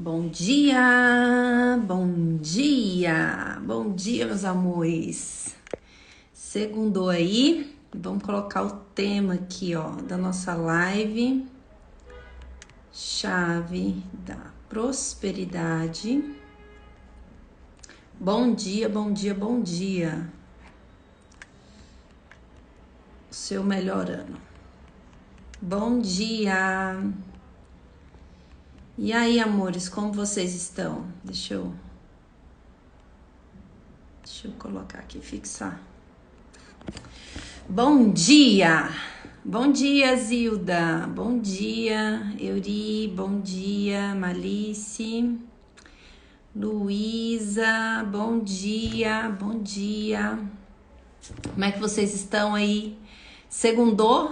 Bom dia, bom dia, bom dia, meus amores. Segundou aí, vamos colocar o tema aqui, ó, da nossa live. Chave da prosperidade. Bom dia, bom dia, bom dia. O seu melhor ano. Bom dia. E aí, amores, como vocês estão? Deixa eu colocar aqui, fixar. Bom dia! Bom dia, Zilda! Bom dia, Euri! Bom dia, Malice! Luísa! Bom dia, bom dia! Como é que vocês estão aí? Segundou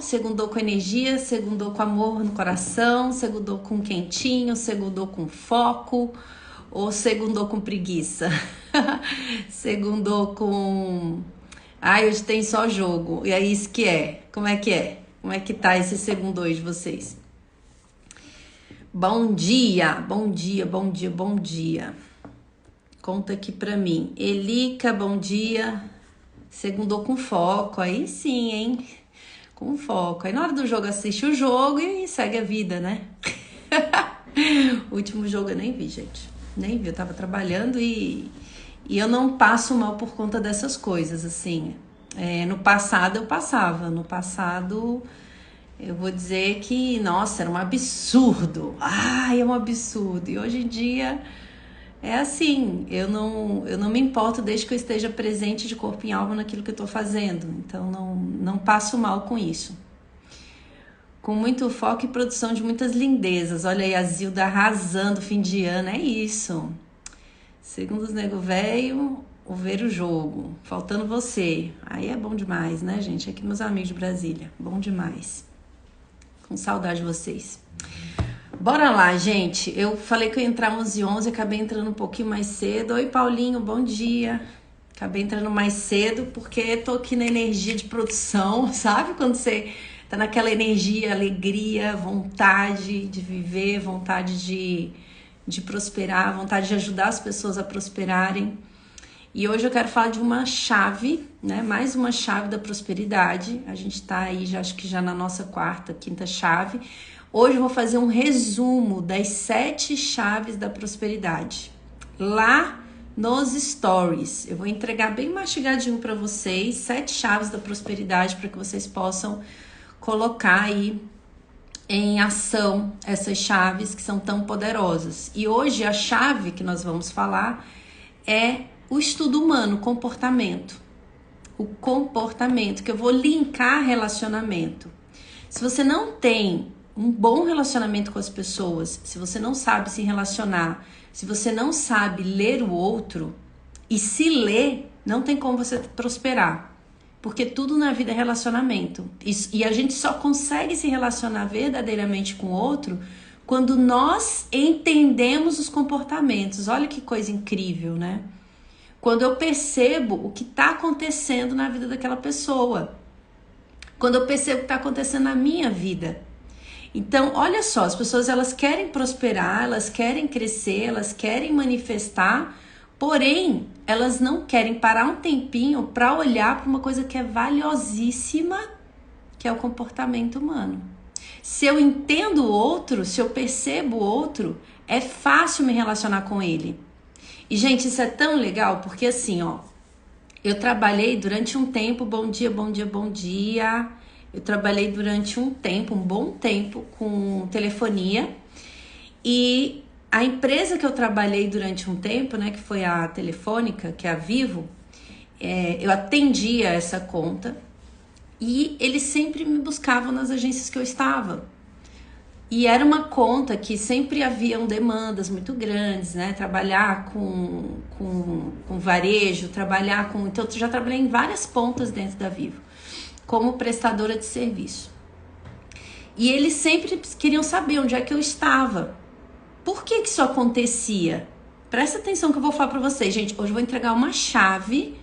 com energia, segundou com amor no coração, segundou com quentinho, segundou com foco ou segundou com preguiça? Segundou com... Ai, hoje tem só jogo. E é isso que é. Como é que é? Como é que tá esse segundou de vocês? Bom dia, bom dia, bom dia, bom dia. Conta aqui pra mim. Elica, bom dia. Segundou com foco, aí sim, hein? Com foco. Aí na hora do jogo assiste o jogo e segue a vida, né? O último jogo eu nem vi, gente. Nem vi, eu tava trabalhando e eu não passo mal por conta dessas coisas, assim. No passado eu passava. No passado eu vou dizer que, nossa, era um absurdo. Ai, é um absurdo. E hoje em dia... É assim, eu não me importo desde que eu esteja presente de corpo e alma naquilo que eu estou fazendo. Então, não passo mal com isso. Com muito foco e produção de muitas lindezas. Olha aí, a Zilda arrasando fim de ano, é isso. Segundo os nego velho, o ver o jogo. Faltando você. Aí é bom demais, né, gente? Aqui meus amigos de Brasília. Bom demais. Com saudade de vocês. Bora lá, gente. Eu falei que eu ia entrar 11h11, acabei entrando um pouquinho mais cedo. Oi, Paulinho, bom dia. Acabei entrando mais cedo porque tô aqui na energia de produção, sabe? Quando você tá naquela energia, alegria, vontade de viver, vontade de prosperar, vontade de ajudar as pessoas a prosperarem. E hoje eu quero falar de uma chave, né? Mais uma chave da prosperidade. A gente tá aí, acho que já na nossa quinta chave. Hoje eu vou fazer um resumo das 7 chaves da prosperidade. Lá nos stories, eu vou entregar bem mastigadinho para vocês, 7 chaves da prosperidade para que vocês possam colocar aí em ação essas chaves que são tão poderosas. E hoje a chave que nós vamos falar é o estudo humano, comportamento. O comportamento, que eu vou linkar relacionamento. Se você não tem um bom relacionamento com as pessoas, se você não sabe se relacionar, se você não sabe ler o outro, e se ler, não tem como você prosperar. Porque tudo na vida é relacionamento. E a gente só consegue se relacionar verdadeiramente com o outro quando nós entendemos os comportamentos. Olha que coisa incrível, né? Quando eu percebo o que está acontecendo na vida daquela pessoa. Quando eu percebo o que está acontecendo na minha vida. Então, olha só, as pessoas elas querem prosperar, elas querem crescer, elas querem manifestar, porém, elas não querem parar um tempinho para olhar para uma coisa que é valiosíssima, que é o comportamento humano. Se eu entendo o outro, se eu percebo o outro, é fácil me relacionar com ele. E, gente, isso é tão legal, porque assim, ó, eu trabalhei durante um tempo, bom dia, bom dia, bom dia... Eu trabalhei durante um bom tempo, com telefonia. E a empresa que eu trabalhei durante um tempo, né, que foi a Telefônica, que é a Vivo, eu atendia essa conta e eles sempre me buscavam nas agências que eu estava. E era uma conta que sempre haviam demandas muito grandes, né? Trabalhar com varejo, trabalhar com... Então, eu já trabalhei em várias pontas dentro da Vivo como prestadora de serviço. E eles sempre queriam saber onde é que eu estava. Por que isso acontecia? Presta atenção que eu vou falar para vocês, gente. Hoje eu vou entregar uma chave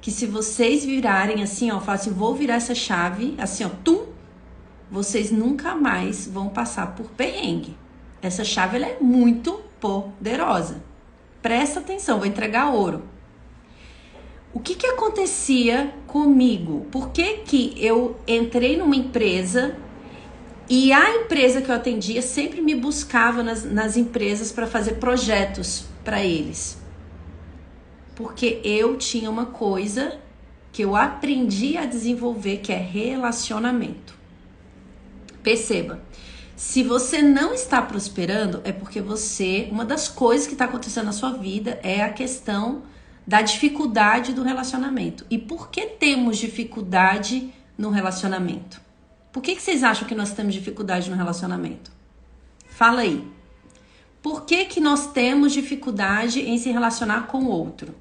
que se vocês virarem assim, ó, eu falo assim, vou virar essa chave, assim, ó, tum, vocês nunca mais vão passar por perrengue. Essa chave, ela é muito poderosa. Presta atenção, vou entregar ouro. O que acontecia comigo? Por que eu entrei numa empresa e a empresa que eu atendia sempre me buscava nas empresas para fazer projetos para eles? Porque eu tinha uma coisa que eu aprendi a desenvolver, que é relacionamento. Perceba, se você não está prosperando, é porque uma das coisas que está acontecendo na sua vida é a questão da dificuldade do relacionamento. E por que temos dificuldade no relacionamento? Por que vocês acham que nós temos dificuldade no relacionamento? Fala aí. Por que nós temos dificuldade em se relacionar com o outro?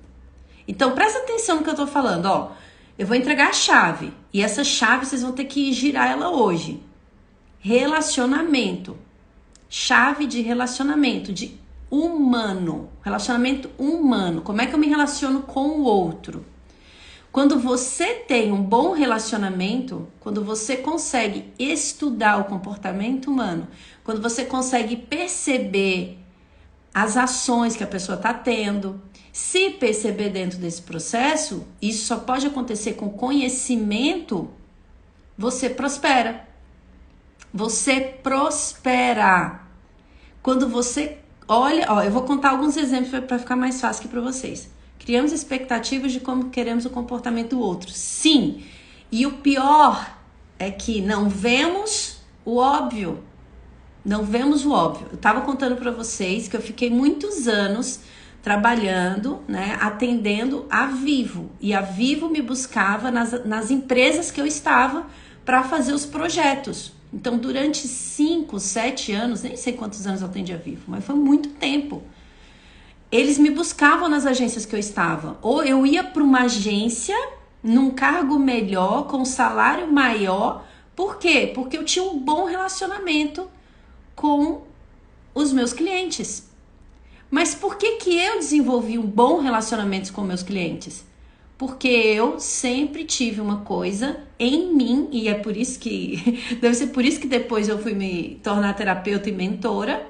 Então, presta atenção no que eu tô falando, ó. Eu vou entregar a chave. E essa chave vocês vão ter que girar ela hoje. Relacionamento. Chave de relacionamento, de humano. Relacionamento humano. Como é que eu me relaciono com o outro? Quando você tem um bom relacionamento, quando você consegue estudar o comportamento humano, quando você consegue perceber as ações que a pessoa está tendo, se perceber dentro desse processo, isso só pode acontecer com conhecimento, você prospera. Você prospera. Quando você olha, ó, eu vou contar alguns exemplos para ficar mais fácil aqui para vocês. Criamos expectativas de como queremos o comportamento do outro. Sim. E o pior é que não vemos o óbvio. Não vemos o óbvio. Eu estava contando para vocês que eu fiquei muitos anos trabalhando, né, atendendo a Vivo. E a Vivo me buscava nas empresas que eu estava para fazer os projetos. Então, durante 5, 7 anos, nem sei quantos anos eu atendi a Vivo, mas foi muito tempo. Eles me buscavam nas agências que eu estava. Ou eu ia para uma agência, num cargo melhor, com um salário maior. Por quê? Porque eu tinha um bom relacionamento com os meus clientes. Mas por que eu desenvolvi um bom relacionamento com meus clientes? Porque eu sempre tive uma coisa em mim, e é por isso que, deve ser por isso que depois eu fui me tornar terapeuta e mentora,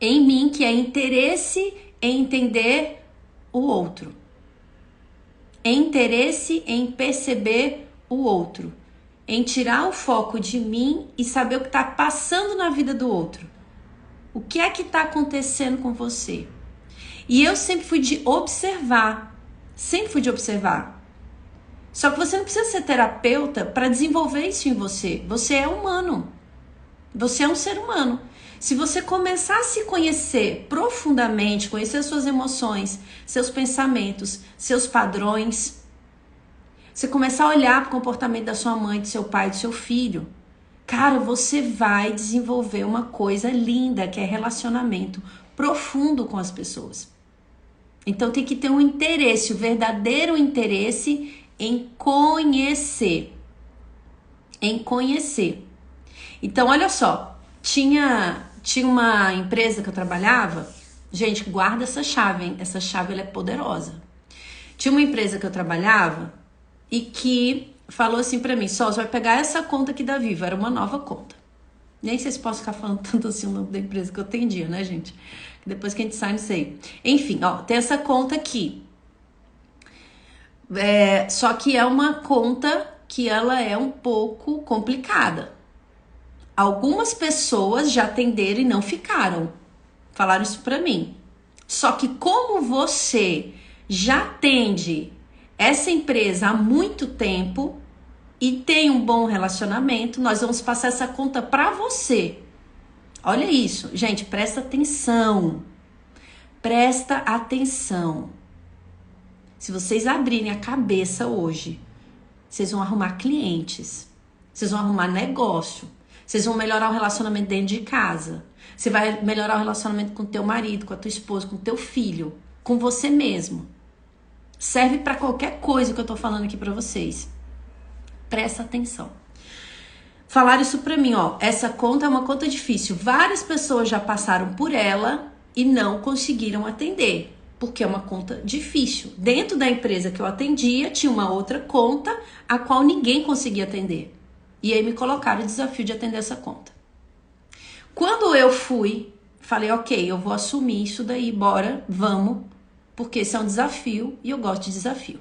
em mim, que é interesse em entender o outro. Interesse em perceber o outro. Em tirar o foco de mim e saber o que está passando na vida do outro. O que é que está acontecendo com você? E eu sempre fui de observar. Sempre fui de observar. Só que você não precisa ser terapeuta para desenvolver isso em você. Você é humano. Você é um ser humano. Se você começar a se conhecer profundamente, conhecer suas emoções, seus pensamentos, seus padrões, você começar a olhar para o comportamento da sua mãe, do seu pai, do seu filho, cara, você vai desenvolver uma coisa linda, que é relacionamento profundo com as pessoas. Então tem que ter um interesse, o verdadeiro interesse em conhecer. Em conhecer. Então, olha só, tinha uma empresa que eu trabalhava, gente, guarda essa chave, hein? Essa chave ela é poderosa. Tinha uma empresa que eu trabalhava e que falou assim pra mim, só, você vai pegar essa conta aqui da Vivo, era uma nova conta. Nem sei se posso ficar falando tanto assim o nome da empresa que eu atendia, né, gente? Depois que a gente sai, não sei. Enfim, ó, tem essa conta aqui. Só que é uma conta que ela é um pouco complicada. Algumas pessoas já atenderam e não ficaram. Falaram isso pra mim. Só que como você já atende essa empresa há muito tempo e tem um bom relacionamento, nós vamos passar essa conta pra você. Olha isso, gente, presta atenção. Presta atenção. Se vocês abrirem a cabeça hoje, vocês vão arrumar clientes, vocês vão arrumar negócio, vocês vão melhorar o relacionamento dentro de casa, você vai melhorar o relacionamento com teu marido, com a tua esposa, com teu filho, com você mesmo. Serve para qualquer coisa que eu tô falando aqui para vocês. Presta atenção. Falaram isso pra mim, ó, essa conta é uma conta difícil. Várias pessoas já passaram por ela e não conseguiram atender, porque é uma conta difícil. Dentro da empresa que eu atendia, tinha uma outra conta a qual ninguém conseguia atender. E aí me colocaram o desafio de atender essa conta. Quando eu fui falei, ok, eu vou assumir isso daí, bora, vamos, porque esse é um desafio e eu gosto de desafio.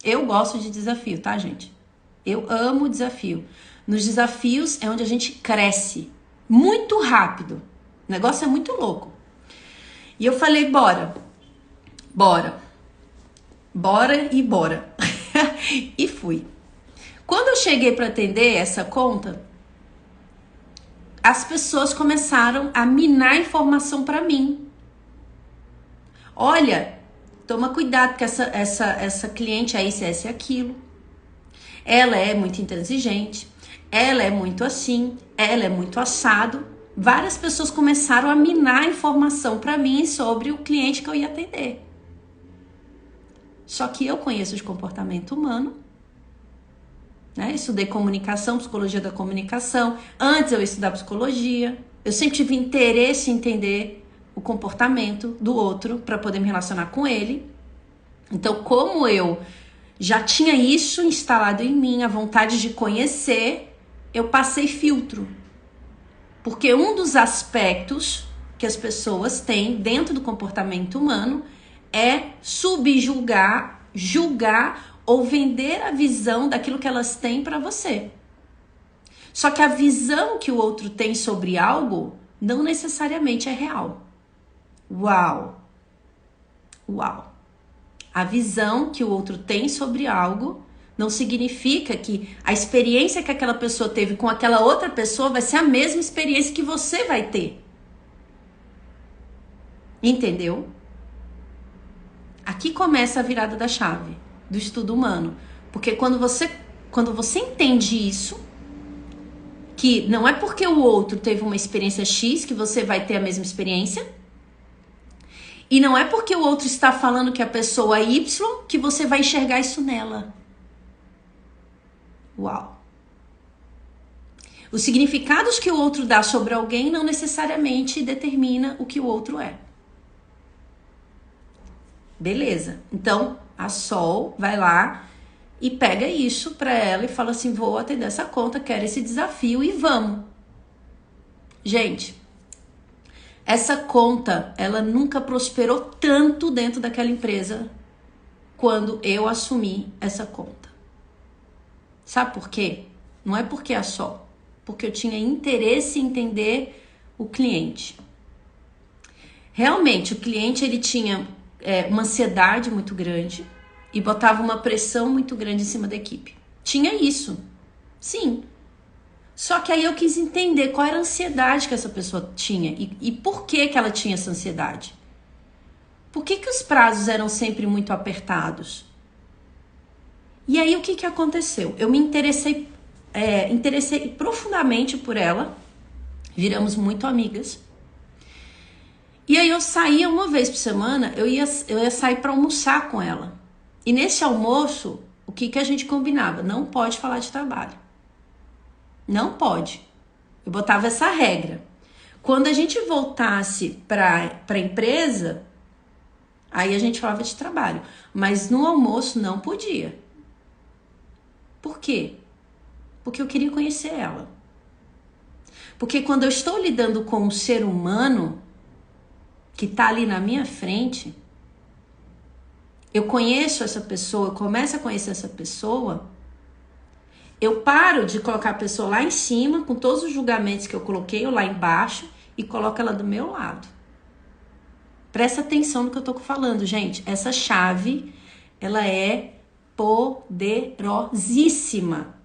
Eu gosto de desafio, tá, gente? Eu amo desafio. Nos desafios é onde a gente cresce muito rápido. O negócio é muito louco. E eu falei, bora. E fui. Quando eu cheguei para atender essa conta, as pessoas começaram a minar informação para mim. Olha, toma cuidado, porque essa cliente aí, essa e aquilo. Ela é muito intransigente, ela é muito assim, ela é muito assado. Várias pessoas começaram a minar informação para mim sobre o cliente que eu ia atender. Só que eu conheço de comportamento humano, né? Estudei comunicação, psicologia da comunicação. Antes eu ia estudar psicologia. Eu sempre tive interesse em entender o comportamento do outro para poder me relacionar com ele. Então, como eu já tinha isso instalado em mim, a vontade de conhecer, eu passei filtro. Porque um dos aspectos que as pessoas têm dentro do comportamento humano é subjulgar, julgar ou vender a visão daquilo que elas têm para você. Só que a visão que o outro tem sobre algo não necessariamente é real. Uau! A visão que o outro tem sobre algo não significa que a experiência que aquela pessoa teve com aquela outra pessoa vai ser a mesma experiência que você vai ter. Entendeu? Aqui começa a virada da chave do estudo humano. Porque quando você entende isso, que não é porque o outro teve uma experiência X que você vai ter a mesma experiência, e não é porque o outro está falando que a pessoa é Y que você vai enxergar isso nela. Uau! Os significados que o outro dá sobre alguém não necessariamente determina o que o outro é. Beleza. Então, a Sol vai lá e pega isso pra ela e fala assim, vou atender essa conta, quero esse desafio e vamos. Gente, essa conta, ela nunca prosperou tanto dentro daquela empresa quando eu assumi essa conta. Sabe por quê? Não é porque é só. Porque eu tinha interesse em entender o cliente. Realmente, o cliente ele tinha uma ansiedade muito grande e botava uma pressão muito grande em cima da equipe. Tinha isso. Sim. Só que aí eu quis entender qual era a ansiedade que essa pessoa tinha e por que ela tinha essa ansiedade. Por que os prazos eram sempre muito apertados? E aí o que aconteceu? Eu me interessei profundamente por ela, viramos muito amigas. E aí eu saía uma vez por semana, eu ia sair para almoçar com ela. E nesse almoço, o que a gente combinava? Não pode falar de trabalho. Não pode. Eu botava essa regra. Quando a gente voltasse para a empresa, aí a gente falava de trabalho. Mas no almoço não podia. Por quê? Porque eu queria conhecer ela. Porque quando eu estou lidando com um ser humano que está ali na minha frente, eu conheço essa pessoa, eu começo a conhecer essa pessoa, eu paro de colocar a pessoa lá em cima, com todos os julgamentos que eu coloquei, ou lá embaixo, e coloco ela do meu lado. Presta atenção no que eu tô falando, gente. Essa chave, ela é poderosíssima.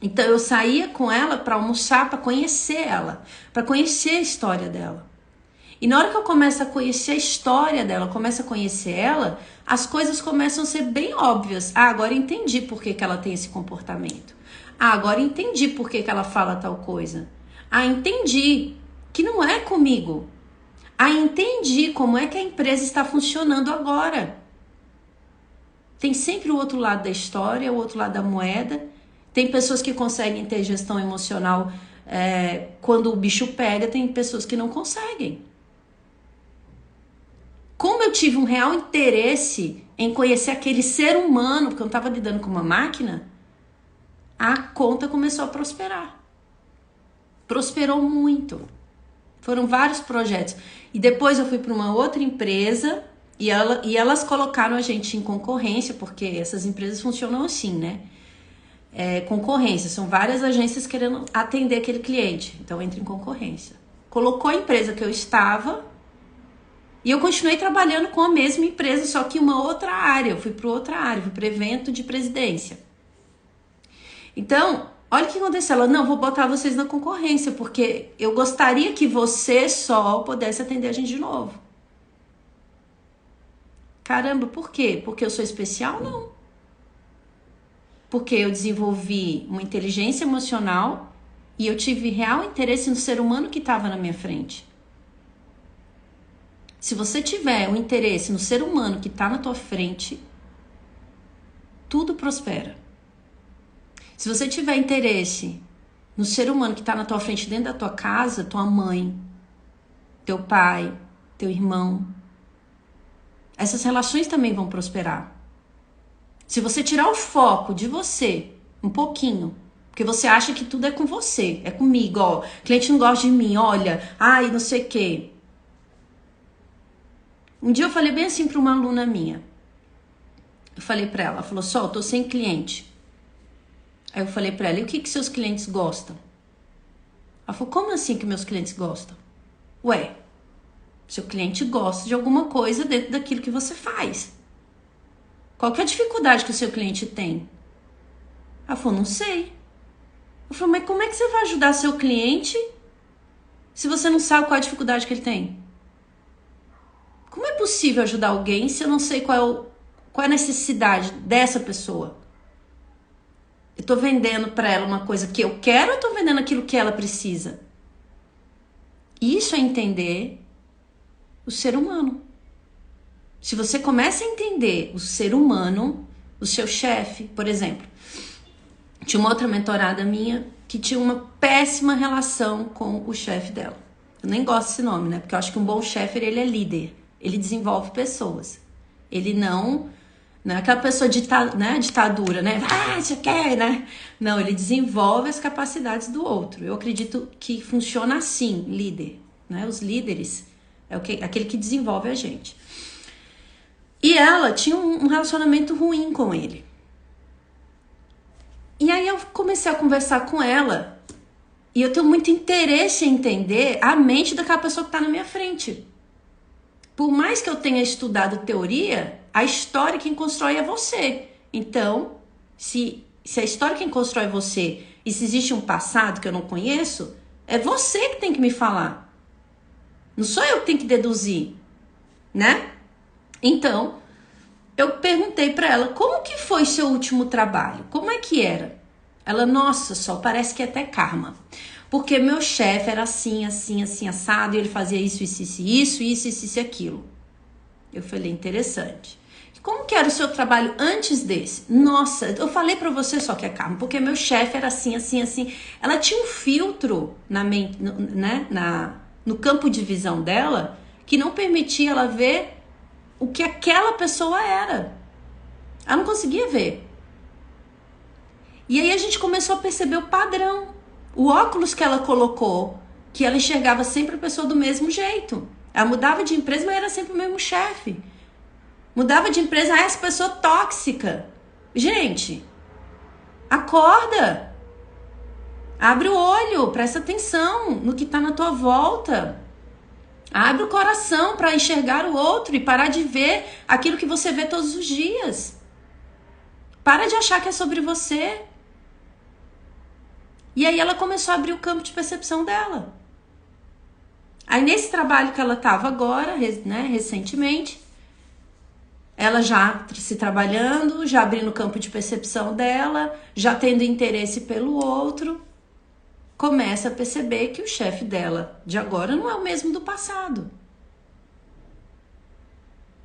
Então eu saía com ela para almoçar, para conhecer ela, para conhecer a história dela. E na hora que eu começo a conhecer a história dela, começo a conhecer ela, as coisas começam a ser bem óbvias. Ah, agora entendi por que ela tem esse comportamento. Ah, agora entendi por que ela fala tal coisa. Ah, entendi que não é comigo. Ah, entendi como é que a empresa está funcionando agora. Tem sempre o outro lado da história, o outro lado da moeda. Tem pessoas que conseguem ter gestão emocional quando o bicho pega, tem pessoas que não conseguem. Como eu tive um real interesse em conhecer aquele ser humano, porque eu não estava lidando com uma máquina, a conta começou a prosperar. Prosperou muito. Foram vários projetos. E depois eu fui para uma outra empresa e elas colocaram a gente em concorrência, porque essas empresas funcionam assim, né? Concorrência, são várias agências querendo atender aquele cliente, então entra em concorrência. Colocou a empresa que eu estava e eu continuei trabalhando com a mesma empresa, só que uma outra área. Eu fui para outra área, fui para evento de presidência. Então, olha o que aconteceu. Ela, não, vou botar vocês na concorrência, porque eu gostaria que você só pudesse atender a gente de novo. Caramba, por quê? Porque eu sou especial? Não. Porque eu desenvolvi uma inteligência emocional e eu tive real interesse no ser humano que estava na minha frente. Se você tiver um interesse no ser humano que está na tua frente, tudo prospera. Se você tiver interesse no ser humano que está na tua frente dentro da tua casa, tua mãe, teu pai, teu irmão, essas relações também vão prosperar. Se você tirar o foco de você um pouquinho, porque você acha que tudo é com você, é comigo, ó, o cliente não gosta de mim, olha, ai, não sei o quê. Um dia eu falei bem assim para uma aluna minha. Eu falei para ela falou, Sol, eu tô sem cliente. Aí eu falei para ela, e o que seus clientes gostam? Ela falou, como assim que meus clientes gostam? Ué, seu cliente gosta de alguma coisa dentro daquilo que você faz. Qual que é a dificuldade que o seu cliente tem? Ela falou, não sei. Eu falei, mas como é que você vai ajudar seu cliente se você não sabe qual é a dificuldade que ele tem? Como é possível ajudar alguém se eu não sei qual é a necessidade dessa pessoa? Eu tô vendendo para ela uma coisa que eu quero ou eu tô vendendo aquilo que ela precisa? Isso é entender o ser humano. Se você começa a entender o ser humano, o seu chefe, por exemplo. Tinha uma outra mentorada minha que tinha uma péssima relação com o chefe dela. Eu nem gosto desse nome, né? Porque eu acho que um bom chefe, ele é líder. Ele desenvolve pessoas. Ele não é aquela pessoa ditadura, né? Ah, você quer, né? Não, ele desenvolve as capacidades do outro. Eu acredito que funciona assim, líder. Né? Os líderes é aquele que desenvolve a gente. E ela tinha um relacionamento ruim com ele. E aí eu comecei a conversar com ela. E eu tenho muito interesse em entender a mente daquela pessoa que está na minha frente. Por mais que eu tenha estudado teoria, a história quem constrói é você. Então, se a história quem constrói é você e se existe um passado que eu não conheço, é você que tem que me falar. Não sou eu que tenho que deduzir, né? Então, eu perguntei para ela, como que foi seu último trabalho? Como é que era? Ela, nossa, só parece que é até karma. Porque meu chefe era assim, assim, assim, assado, e ele fazia isso, isso, aquilo. Eu falei, interessante. Como que era o seu trabalho antes desse? Nossa, eu falei pra você só que é karma, porque meu chefe era assim, assim, assim. Ela tinha um filtro na mente, né, no campo de visão dela que não permitia ela ver o que aquela pessoa era. Ela não conseguia ver. E aí a gente começou a perceber o padrão. O óculos que ela colocou, que ela enxergava sempre a pessoa do mesmo jeito. Ela mudava de empresa, mas era sempre o mesmo chefe. Mudava de empresa, essa pessoa tóxica. Gente, acorda. Abre o olho, presta atenção no que está na tua volta. Abre o coração para enxergar o outro e parar de ver aquilo que você vê todos os dias. Para de achar que é sobre você. E aí ela começou a abrir o campo de percepção dela. Aí nesse trabalho que ela estava agora, né, recentemente, ela já se trabalhando, já abrindo o campo de percepção dela, já tendo interesse pelo outro, começa a perceber que o chefe dela de agora não é o mesmo do passado.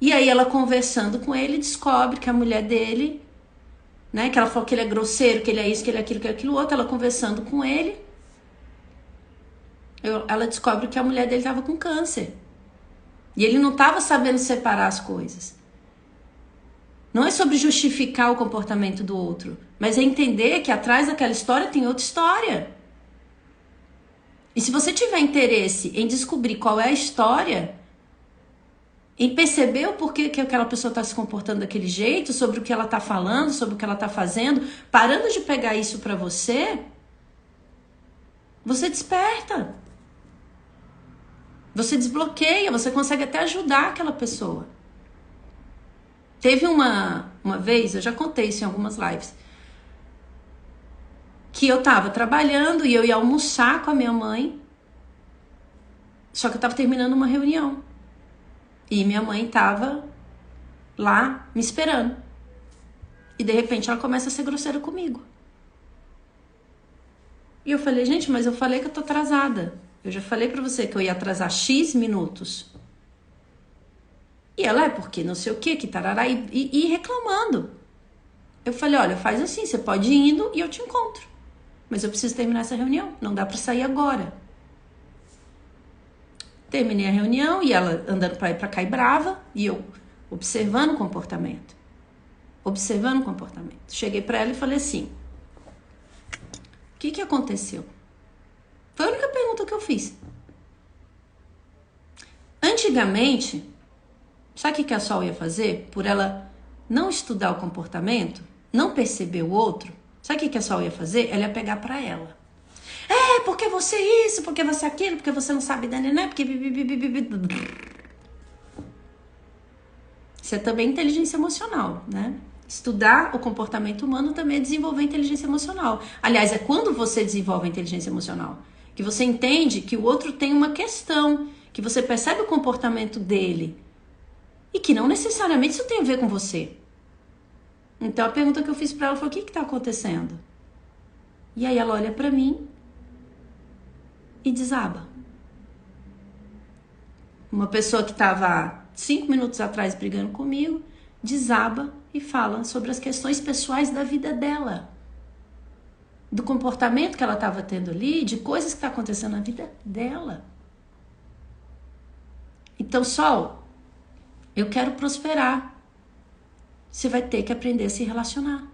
E aí ela conversando com ele, descobre que a mulher dele, né, que ela falou que ele é grosseiro, que ele é isso, que ele é aquilo, que é aquilo outro, ela conversando com ele, ela descobre que a mulher dele estava com câncer. E ele não estava sabendo separar as coisas. Não é sobre justificar o comportamento do outro, mas é entender que atrás daquela história tem outra história. E se você tiver interesse em descobrir qual é a história, em perceber o porquê que aquela pessoa está se comportando daquele jeito, sobre o que ela está falando, sobre o que ela está fazendo, parando de pegar isso para você, você desperta. Você desbloqueia, você consegue até ajudar aquela pessoa. Teve uma vez, eu já contei isso em algumas lives, que eu tava trabalhando e eu ia almoçar com a minha mãe, só que eu tava terminando uma reunião. E minha mãe tava lá me esperando. E de repente ela começa a ser grosseira comigo. E eu falei, gente, mas eu falei que eu tô atrasada. Eu já falei pra você que eu ia atrasar X minutos. E ela é porque não sei o que tarará, e reclamando. Eu falei, olha, faz assim, você pode ir indo e eu te encontro. Mas eu preciso terminar essa reunião, não dá pra sair agora. Terminei a reunião e ela andando pra ir pra cá e brava, e eu observando o comportamento. Observando o comportamento. Cheguei pra ela e falei assim, o que aconteceu? Foi a única pergunta que eu fiz. Antigamente, sabe o que a Sol ia fazer? Por ela não estudar o comportamento, não perceber o outro, sabe o que a Sol ia fazer? Ela ia pegar pra ela. É, porque você isso, porque você aquilo, porque você não sabe da neném, porque... Isso é também inteligência emocional, né? Estudar o comportamento humano também é desenvolver inteligência emocional. Aliás, é quando você desenvolve a inteligência emocional que você entende que o outro tem uma questão, que você percebe o comportamento dele e que não necessariamente isso tem a ver com você. Então a pergunta que eu fiz pra ela foi, o que tá acontecendo? E aí ela olha pra mim e desaba. Uma pessoa que tava 5 minutos atrás brigando comigo, desaba e fala sobre as questões pessoais da vida dela. Do comportamento que ela estava tendo ali, de coisas que estão acontecendo na vida dela. Então, Sol, eu quero prosperar. Você vai ter que aprender a se relacionar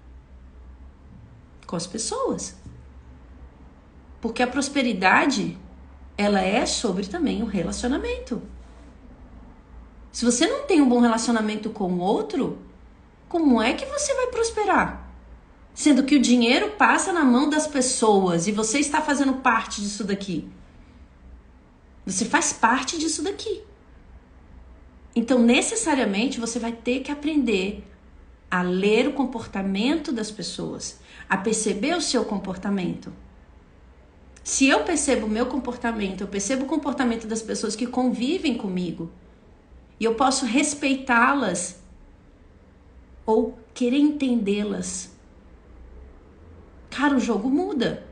com as pessoas. Porque a prosperidade, ela é sobre também o relacionamento. Se você não tem um bom relacionamento com o outro, como é que você vai prosperar? Sendo que o dinheiro passa na mão das pessoas e você está fazendo parte disso daqui. Você faz parte disso daqui. Então, necessariamente, você vai ter que aprender a ler o comportamento das pessoas, a perceber o seu comportamento. Se eu percebo o meu comportamento, eu percebo o comportamento das pessoas que convivem comigo, e eu posso respeitá-las ou querer entendê-las. Cara, o jogo muda.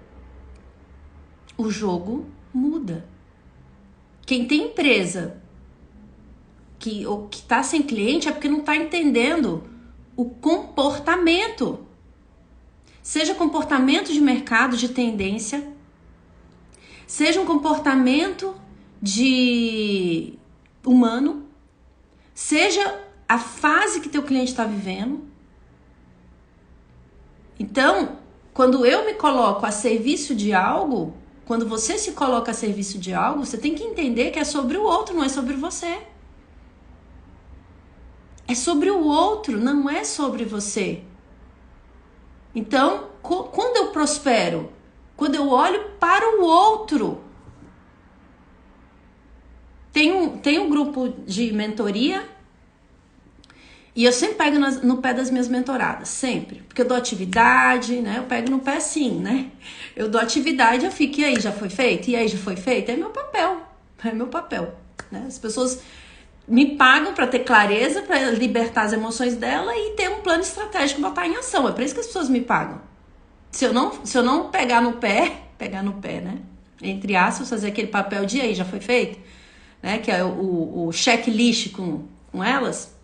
O jogo muda. Quem tem empresa que tá sem cliente é porque não tá entendendo o comportamento. Seja comportamento de mercado, de tendência, seja um comportamento de humano, seja a fase que teu cliente está vivendo. Então, quando eu me coloco a serviço de algo, quando você se coloca a serviço de algo, você tem que entender que é sobre o outro, não é sobre você. É sobre o outro, não é sobre você. Então, quando eu prospero, quando eu olho para o outro, tem um grupo de mentoria e eu sempre pego no pé das minhas mentoradas, sempre. Porque eu dou atividade, né? Eu pego no pé assim, né? Eu dou atividade, eu fico, e aí, já foi feito? E aí, já foi feito? É meu papel, né? As pessoas me pagam para ter clareza, para libertar as emoções dela e ter um plano estratégico, botar em ação. É por isso que as pessoas me pagam. Se eu não pegar no pé, né? Entre aspas, fazer aquele papel de aí, já foi feito? Né? Que é o checklist com elas.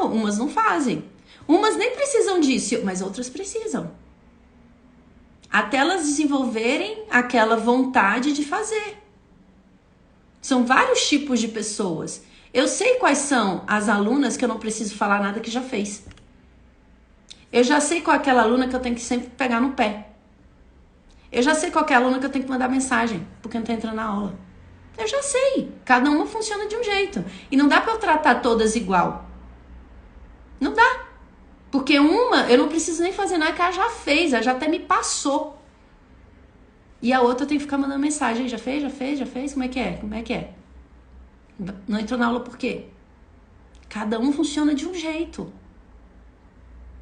Umas não fazem. Umas nem precisam disso, mas outras precisam. Até elas desenvolverem aquela vontade de fazer. São vários tipos de pessoas. Eu sei quais são as alunas que eu não preciso falar nada que já fez. Eu já sei qual é aquela aluna que eu tenho que sempre pegar no pé. Eu já sei qual que é a aluna que eu tenho que mandar mensagem, porque não tá entrando na aula. Eu já sei. Cada uma funciona de um jeito. E não dá pra eu tratar todas igual. Não dá. Porque uma, eu não preciso nem fazer nada que ela já fez, ela já até me passou. E a outra eu tenho que ficar mandando mensagem. Já fez? Já fez? Já fez? Como é que é? Como é que é? Não entrou na aula por quê? Cada um funciona de um jeito.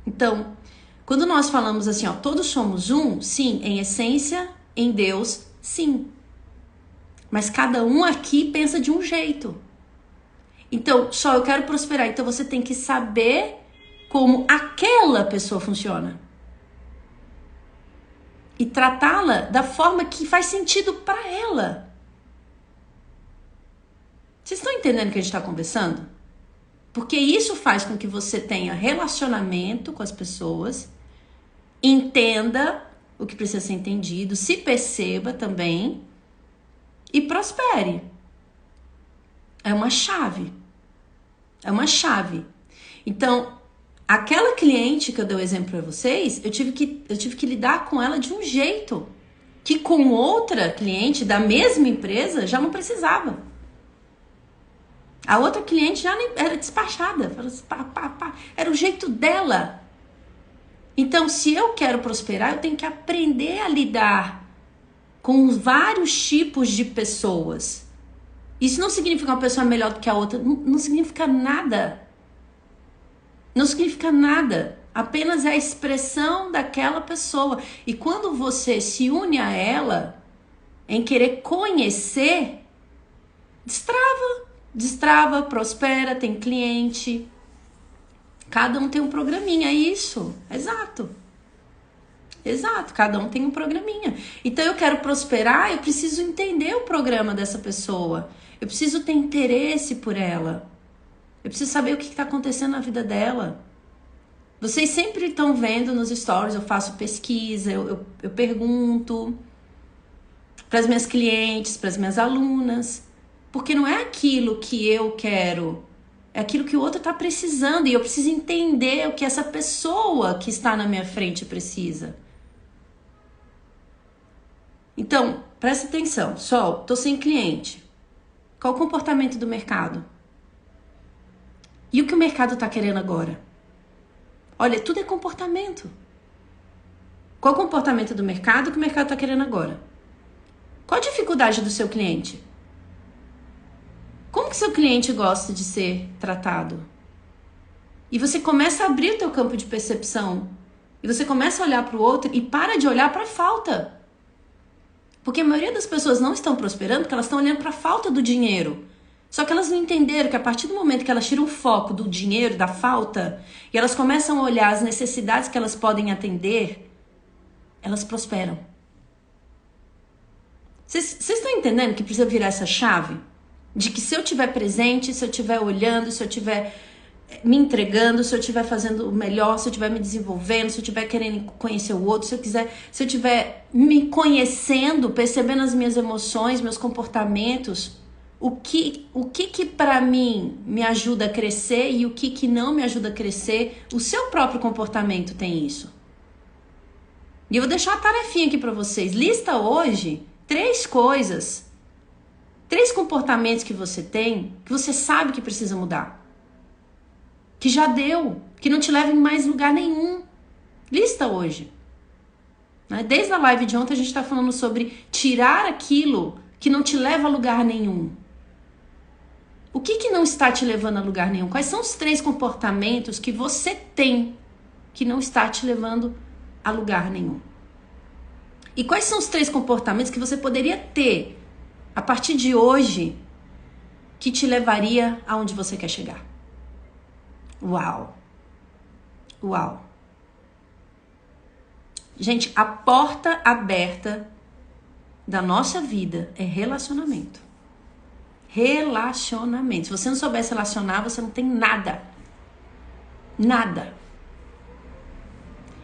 Então, quando nós falamos assim, ó, todos somos um, sim, em essência, em Deus, sim. Mas cada um aqui pensa de um jeito. Então, só eu quero prosperar. Então você tem que saber como aquela pessoa funciona. E tratá-la da forma que faz sentido para ela. Vocês estão entendendo o que a gente está conversando? Porque isso faz com que você tenha relacionamento com as pessoas, entenda o que precisa ser entendido, se perceba também e prospere. É uma chave. É uma chave. Então, aquela cliente que eu dei o exemplo para vocês, eu tive que lidar com ela de um jeito que com outra cliente da mesma empresa já não precisava. A outra cliente já era despachada. Era o jeito dela. Então, se eu quero prosperar, eu tenho que aprender a lidar com vários tipos de pessoas. Isso não significa uma pessoa melhor do que a outra. Não significa nada. Não significa nada. Apenas é a expressão daquela pessoa. E quando você se une a ela, em querer conhecer, destrava, prospera, tem cliente. Cada um tem um programinha, é isso. Exato. Exato, cada um tem um programinha. Então eu quero prosperar, eu preciso entender o programa dessa pessoa. Eu preciso ter interesse por ela. Eu preciso saber o que está acontecendo na vida dela. Vocês sempre estão vendo nos stories, eu faço pesquisa, eu pergunto para as minhas clientes, para as minhas alunas. Porque não é aquilo que eu quero, é aquilo que o outro está precisando. E eu preciso entender o que essa pessoa que está na minha frente precisa. Então, presta atenção. Sol, tô sem cliente. Qual o comportamento do mercado? E o que o mercado está querendo agora? Olha, tudo é comportamento. Qual o comportamento do mercado que o mercado está querendo agora? Qual a dificuldade do seu cliente? Como que seu cliente gosta de ser tratado? E você começa a abrir o teu campo de percepção. E você começa a olhar para o outro e para de olhar para a falta. Porque a maioria das pessoas não estão prosperando porque elas estão olhando para a falta do dinheiro. Só que elas não entenderam que a partir do momento que elas tiram o foco do dinheiro, da falta, e elas começam a olhar as necessidades que elas podem atender, elas prosperam. Vocês estão entendendo que precisa virar essa chave? De que se eu estiver presente, se eu estiver olhando, se eu estiver me entregando, se eu estiver fazendo o melhor, se eu estiver me desenvolvendo, se eu estiver querendo conhecer o outro, se eu estiver me conhecendo, percebendo as minhas emoções, meus comportamentos, o que para mim me ajuda a crescer e o que não me ajuda a crescer, o seu próprio comportamento tem isso. E eu vou deixar uma tarefinha aqui para vocês. Lista hoje 3 coisas, 3 comportamentos que você tem, que você sabe que precisa mudar. Que já deu, que não te leva em mais lugar nenhum. Lista hoje. Desde a live de ontem a gente está falando sobre tirar aquilo que não te leva a lugar nenhum. O que não está te levando a lugar nenhum? Quais são os 3 comportamentos que você tem que não está te levando a lugar nenhum? E quais são os 3 comportamentos que você poderia ter a partir de hoje que te levaria aonde você quer chegar? Uau! Uau! Gente, a porta aberta da nossa vida é relacionamento. Relacionamento. Se você não souber se relacionar, você não tem nada. Nada.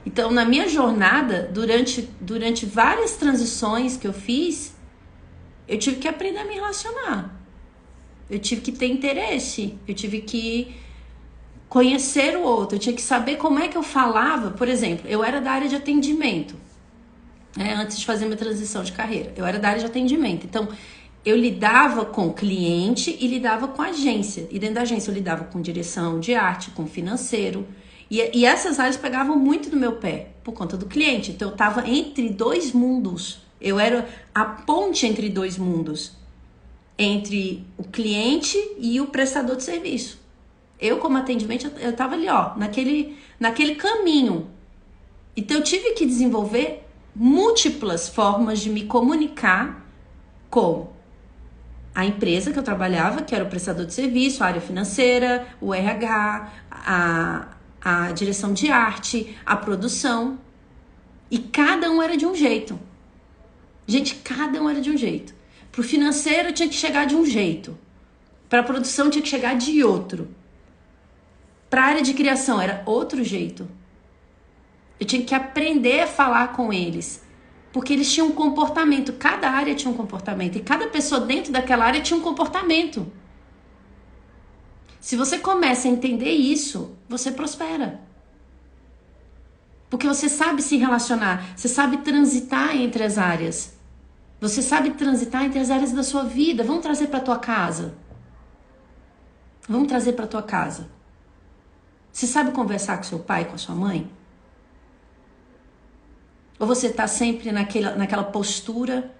Então, na minha jornada, durante várias transições que eu fiz, eu tive que aprender a me relacionar. Eu tive que ter interesse. Eu tive que conhecer o outro. Eu tinha que saber como é que eu falava. Por exemplo, eu era da área de atendimento. né, antes de fazer minha transição de carreira. Eu era da área de atendimento, então eu lidava com cliente e lidava com agência. E dentro da agência eu lidava com direção de arte, com financeiro. E essas áreas pegavam muito no meu pé, por conta do cliente. Então eu estava entre dois mundos. Eu era a ponte entre dois mundos. Entre o cliente e o prestador de serviço. Eu, como atendimento, eu estava ali, ó, naquele caminho. Então eu tive que desenvolver múltiplas formas de me comunicar com a empresa que eu trabalhava, que era o prestador de serviço, a área financeira, o RH, a direção de arte, a produção. E cada um era de um jeito. Gente, cada um era de um jeito. Pro financeiro tinha que chegar de um jeito. Pra produção tinha que chegar de outro. Pra área de criação era outro jeito. Eu tinha que aprender a falar com eles. Porque eles tinham um comportamento. Cada área tinha um comportamento. E cada pessoa dentro daquela área tinha um comportamento. Se você começa a entender isso, você prospera. Porque você sabe se relacionar. Você sabe transitar entre as áreas. Você sabe transitar entre as áreas da sua vida. Vamos trazer para tua casa. Vamos trazer para tua casa. Você sabe conversar com seu pai, com a sua mãe? Ou você tá sempre naquela postura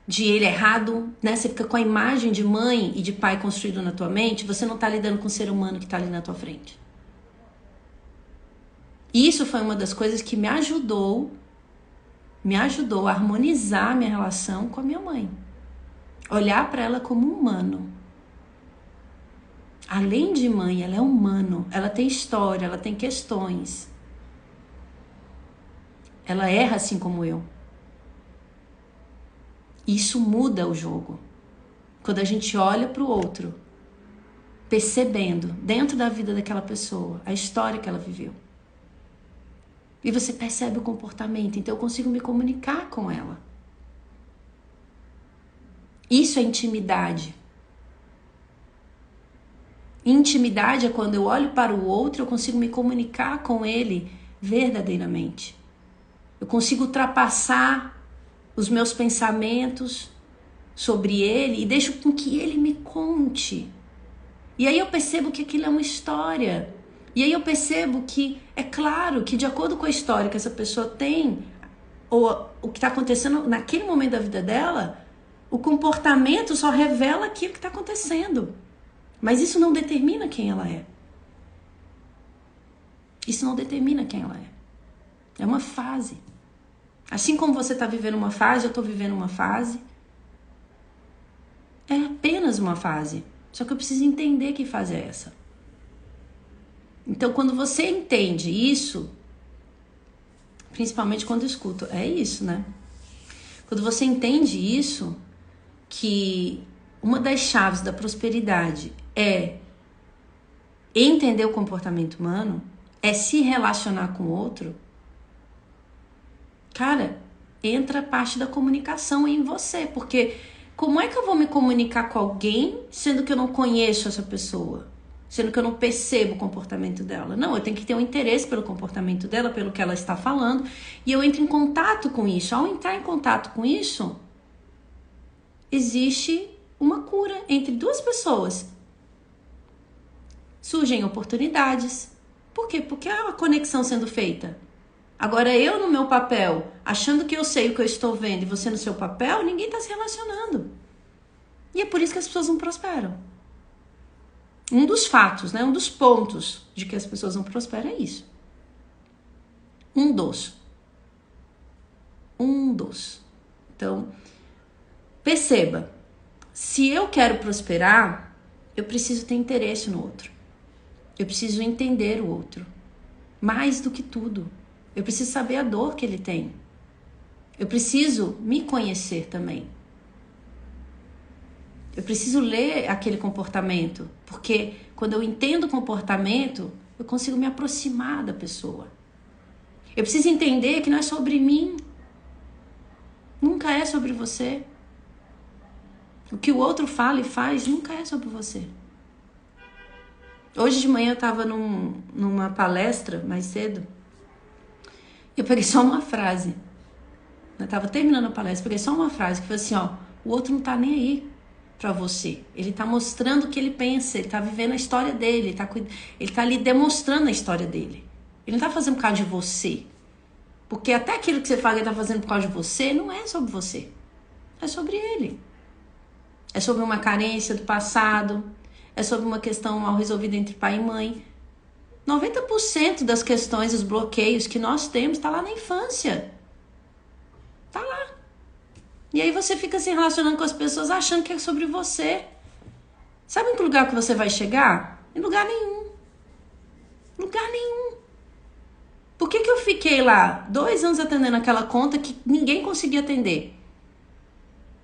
de ele errado, né? Você fica com a imagem de mãe e de pai construído na tua mente, você não tá lidando com o ser humano que tá ali na tua frente. E isso foi uma das coisas que me ajudou a harmonizar a minha relação com a minha mãe. Olhar para ela como um humano. Além de mãe, ela é humano, ela tem história, ela tem questões. Ela erra assim como eu. Isso muda o jogo. Quando a gente olha para o outro, percebendo dentro da vida daquela pessoa a história que ela viveu. E você percebe o comportamento, então eu consigo me comunicar com ela. Isso é intimidade. Intimidade é quando eu olho para o outro, eu consigo me comunicar com ele verdadeiramente. Eu consigo ultrapassar os meus pensamentos sobre ele e deixo com que ele me conte. E aí eu percebo que aquilo é uma história. E aí eu percebo que, é claro, que de acordo com a história que essa pessoa tem, ou o que está acontecendo naquele momento da vida dela, o comportamento só revela aquilo que está acontecendo. Mas isso não determina quem ela é. Isso não determina quem ela é. É uma fase. Assim como você está vivendo uma fase, eu estou vivendo uma fase. É apenas uma fase. Só que eu preciso entender que fase é essa. Então, quando você entende isso, principalmente quando eu escuto, é isso, né? Quando você entende isso, que uma das chaves da prosperidade é entender o comportamento humano, é se relacionar com o outro, cara, entra a parte da comunicação em você, porque como é que eu vou me comunicar com alguém sendo que eu não conheço essa pessoa? Sendo que eu não percebo o comportamento dela. Não, eu tenho que ter um interesse pelo comportamento dela, pelo que ela está falando, e eu entro em contato com isso. Ao entrar em contato com isso, existe uma cura entre duas pessoas. Surgem oportunidades. Por quê? Porque há uma conexão sendo feita. Agora, eu no meu papel, achando que eu sei o que eu estou vendo, e você no seu papel, ninguém está se relacionando. E é por isso que as pessoas não prosperam. Um dos fatos, né? Um dos pontos de que as pessoas não prosperam é isso. Um dos. Então, perceba, se eu quero prosperar, eu preciso ter interesse no outro. Eu preciso entender o outro. Mais do que tudo. Eu preciso saber a dor que ele tem. Eu preciso me conhecer também. Eu preciso ler aquele comportamento, porque quando eu entendo o comportamento, eu consigo me aproximar da pessoa. Eu preciso entender que não é sobre mim. Nunca é sobre você. O que o outro fala e faz nunca é sobre você. Hoje de manhã eu estava numa palestra, mais cedo, e eu peguei só uma frase. Eu tava terminando a palestra, peguei só uma frase que foi assim, ó, o outro não tá nem aí pra você. Ele tá mostrando o que ele pensa, ele tá vivendo a história dele, ele tá ali demonstrando a história dele. Ele não tá fazendo por causa de você. Porque até aquilo que você fala que ele tá fazendo por causa de você, não é sobre você. É sobre ele. É sobre uma carência do passado, é sobre uma questão mal resolvida entre pai e mãe. 90% das questões, os bloqueios que nós temos, tá lá na infância. Tá lá. E aí você fica se relacionando com as pessoas achando que é sobre você. Sabe em que lugar que você vai chegar? Em lugar nenhum. Lugar nenhum. Por que eu fiquei lá 2 anos atendendo aquela conta que ninguém conseguia atender?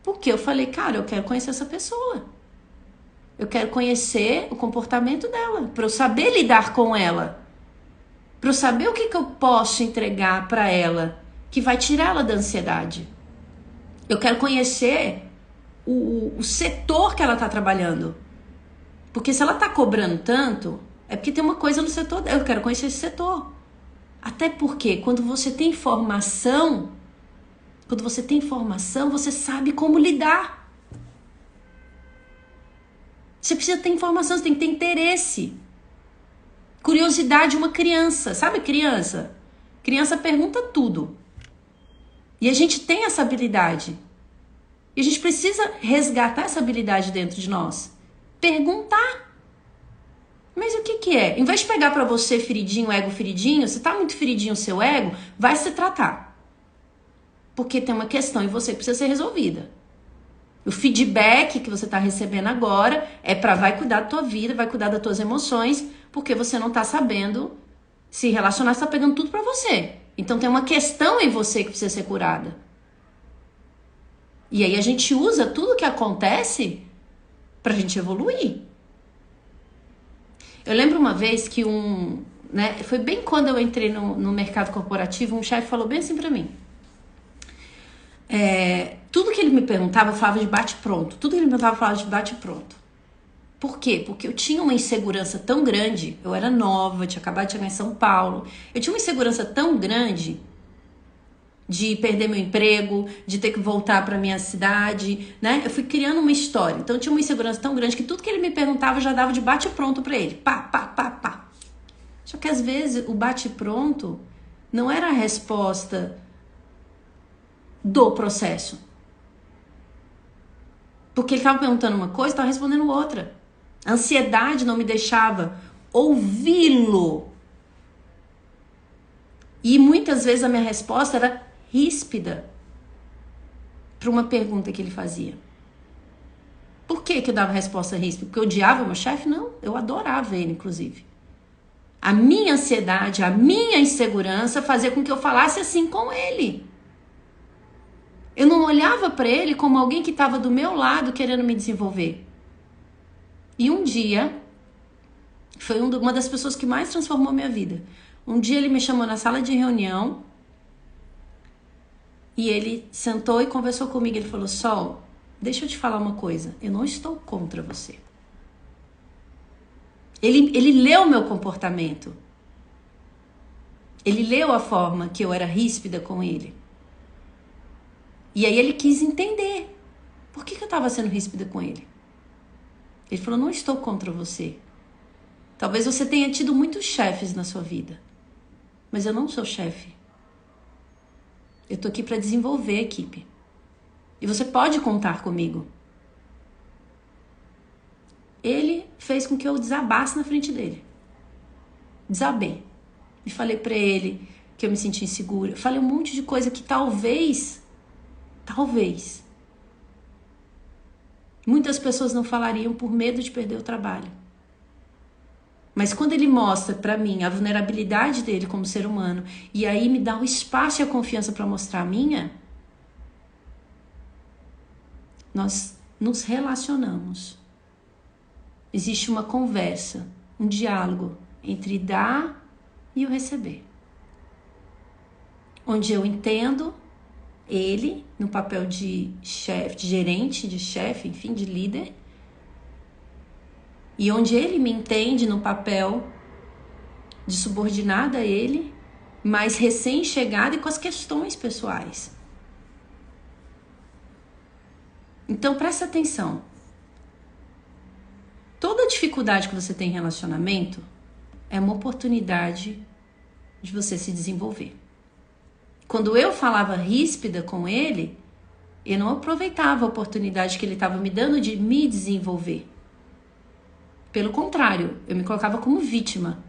Porque eu falei, cara, eu quero conhecer essa pessoa. Eu quero conhecer o comportamento dela, para eu saber lidar com ela. Para eu saber o que eu posso entregar para ela, que vai tirar ela da ansiedade. Eu quero conhecer o setor que ela está trabalhando. Porque se ela está cobrando tanto, é porque tem uma coisa no setor dela. Eu quero conhecer esse setor. Até porque quando você tem informação, você sabe como lidar. Você precisa ter informação, você tem que ter interesse. Curiosidade de uma criança. Sabe criança? Criança pergunta tudo. E a gente tem essa habilidade. E a gente precisa resgatar essa habilidade dentro de nós. Perguntar. Mas o que é? Em vez de pegar pra você feridinho, ego feridinho, se tá muito feridinho o seu ego, vai se tratar. Porque tem uma questão em você que precisa ser resolvida. O feedback que você está recebendo agora vai cuidar da tua vida, vai cuidar das tuas emoções, porque você não está sabendo se relacionar, você está pegando tudo para você. Então tem uma questão em você que precisa ser curada. E aí a gente usa tudo que acontece pra gente evoluir. Eu lembro uma vez que foi bem quando eu entrei no mercado corporativo, um chefe falou bem assim pra mim. Tudo que ele me perguntava, eu falava de bate-pronto. Tudo que ele me perguntava, eu falava de bate-pronto. Por quê? Porque eu tinha uma insegurança tão grande. Eu era nova, eu tinha acabado de chegar em São Paulo. Eu tinha uma insegurança tão grande de perder meu emprego, de ter que voltar pra minha cidade, né? Eu fui criando uma história. Então eu tinha uma insegurança tão grande que tudo que ele me perguntava, eu já dava de bate-pronto pra ele. Pá, pá, pá, pá. Só que às vezes o bate-pronto não era a resposta do processo. Porque ele estava perguntando uma coisa, estava respondendo outra. A ansiedade não me deixava ouvi-lo. E muitas vezes a minha resposta era ríspida para uma pergunta que ele fazia. Por que eu dava resposta ríspida? Porque eu odiava meu chefe? Não, eu adorava ele, inclusive. A minha ansiedade, a minha insegurança fazia com que eu falasse assim com ele. Eu não olhava para ele como alguém que estava do meu lado querendo me desenvolver. E um dia, foi uma das pessoas que mais transformou minha vida. Um dia ele me chamou na sala de reunião e ele sentou e conversou comigo. Ele falou, Sol, deixa eu te falar uma coisa. Eu não estou contra você. Ele leu o meu comportamento. Ele leu a forma que eu era ríspida com ele. E aí ele quis entender por que eu estava sendo ríspida com ele. Ele falou, não estou contra você. Talvez você tenha tido muitos chefes na sua vida. Mas eu não sou chefe. Eu tô aqui para desenvolver a equipe. E você pode contar comigo. Ele fez com que eu desabasse na frente dele. Desabei. E falei para ele que eu me sentia insegura. Falei um monte de coisa que talvez, muitas pessoas não falariam por medo de perder o trabalho. Mas quando ele mostra pra mim a vulnerabilidade dele como ser humano, e aí me dá o espaço e a confiança pra mostrar a minha, nós nos relacionamos. Existe uma conversa, um diálogo entre dar e o receber. Onde eu entendo ele no papel de chefe, de gerente, de chefe, enfim, de líder. E onde ele me entende no papel de subordinada a ele, mas recém-chegada e com as questões pessoais. Então, presta atenção. Toda dificuldade que você tem em relacionamento é uma oportunidade de você se desenvolver. Quando eu falava ríspida com ele, eu não aproveitava a oportunidade que ele estava me dando de me desenvolver. Pelo contrário, eu me colocava como vítima.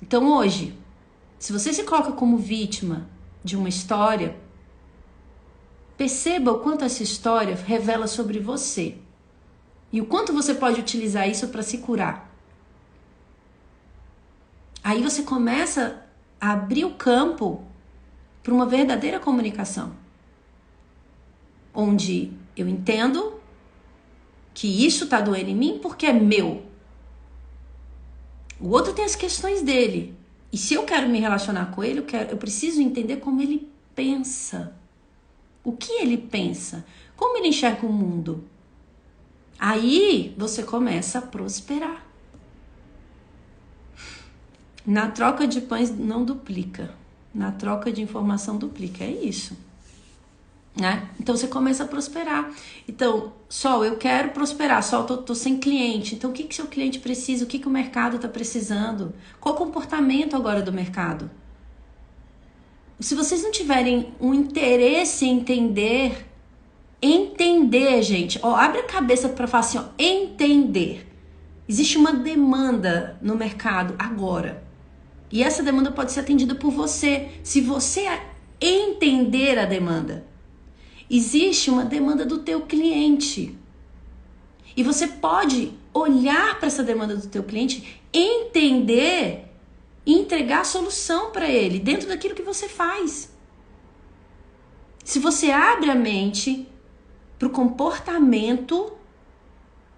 Então hoje, se você se coloca como vítima de uma história, perceba o quanto essa história revela sobre você. E o quanto você pode utilizar isso para se curar. Aí você começa a abrir o campo para uma verdadeira comunicação. Onde eu entendo que isso está doendo em mim porque é meu. O outro tem as questões dele. E se eu quero me relacionar com ele, eu preciso entender como ele pensa. O que ele pensa? Como ele enxerga o mundo? Aí você começa a prosperar. Na troca de pães não duplica. Na troca de informação duplica. É isso. Né? Então você começa a prosperar. Então, Sol, eu quero prosperar. Sol, tô sem cliente. Então o que seu cliente precisa? O que o mercado está precisando? Qual o comportamento agora do mercado? Se vocês não tiverem um interesse em entender, gente, ó, abre a cabeça para falar assim, ó, entender. Existe uma demanda no mercado agora. E essa demanda pode ser atendida por você, se você entender a demanda. Existe uma demanda do teu cliente. E você pode olhar para essa demanda do teu cliente, entender e entregar a solução para ele dentro daquilo que você faz. Se você abre a mente para o comportamento,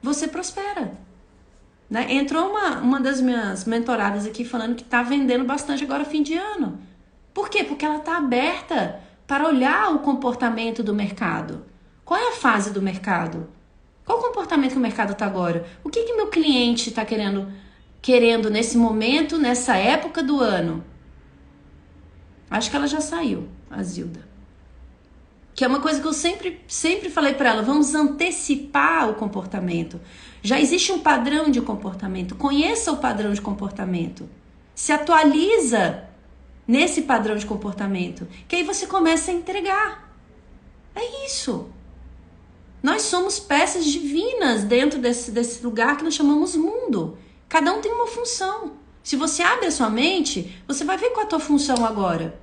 você prospera. Né? Entrou uma das minhas mentoradas aqui falando que está vendendo bastante agora fim de ano. Por quê? Porque ela está aberta para olhar o comportamento do mercado. Qual é a fase do mercado? Qual o comportamento que o mercado está agora? O que meu cliente está querendo nesse momento, nessa época do ano? Acho que ela já saiu, a Zilda. Que é uma coisa que eu sempre falei para ela, vamos antecipar o comportamento. Já existe um padrão de comportamento, conheça o padrão de comportamento. Se atualiza nesse padrão de comportamento, que aí você começa a entregar. É isso. Nós somos peças divinas dentro desse lugar que nós chamamos mundo. Cada um tem uma função. Se você abre a sua mente, você vai ver qual é a tua função agora.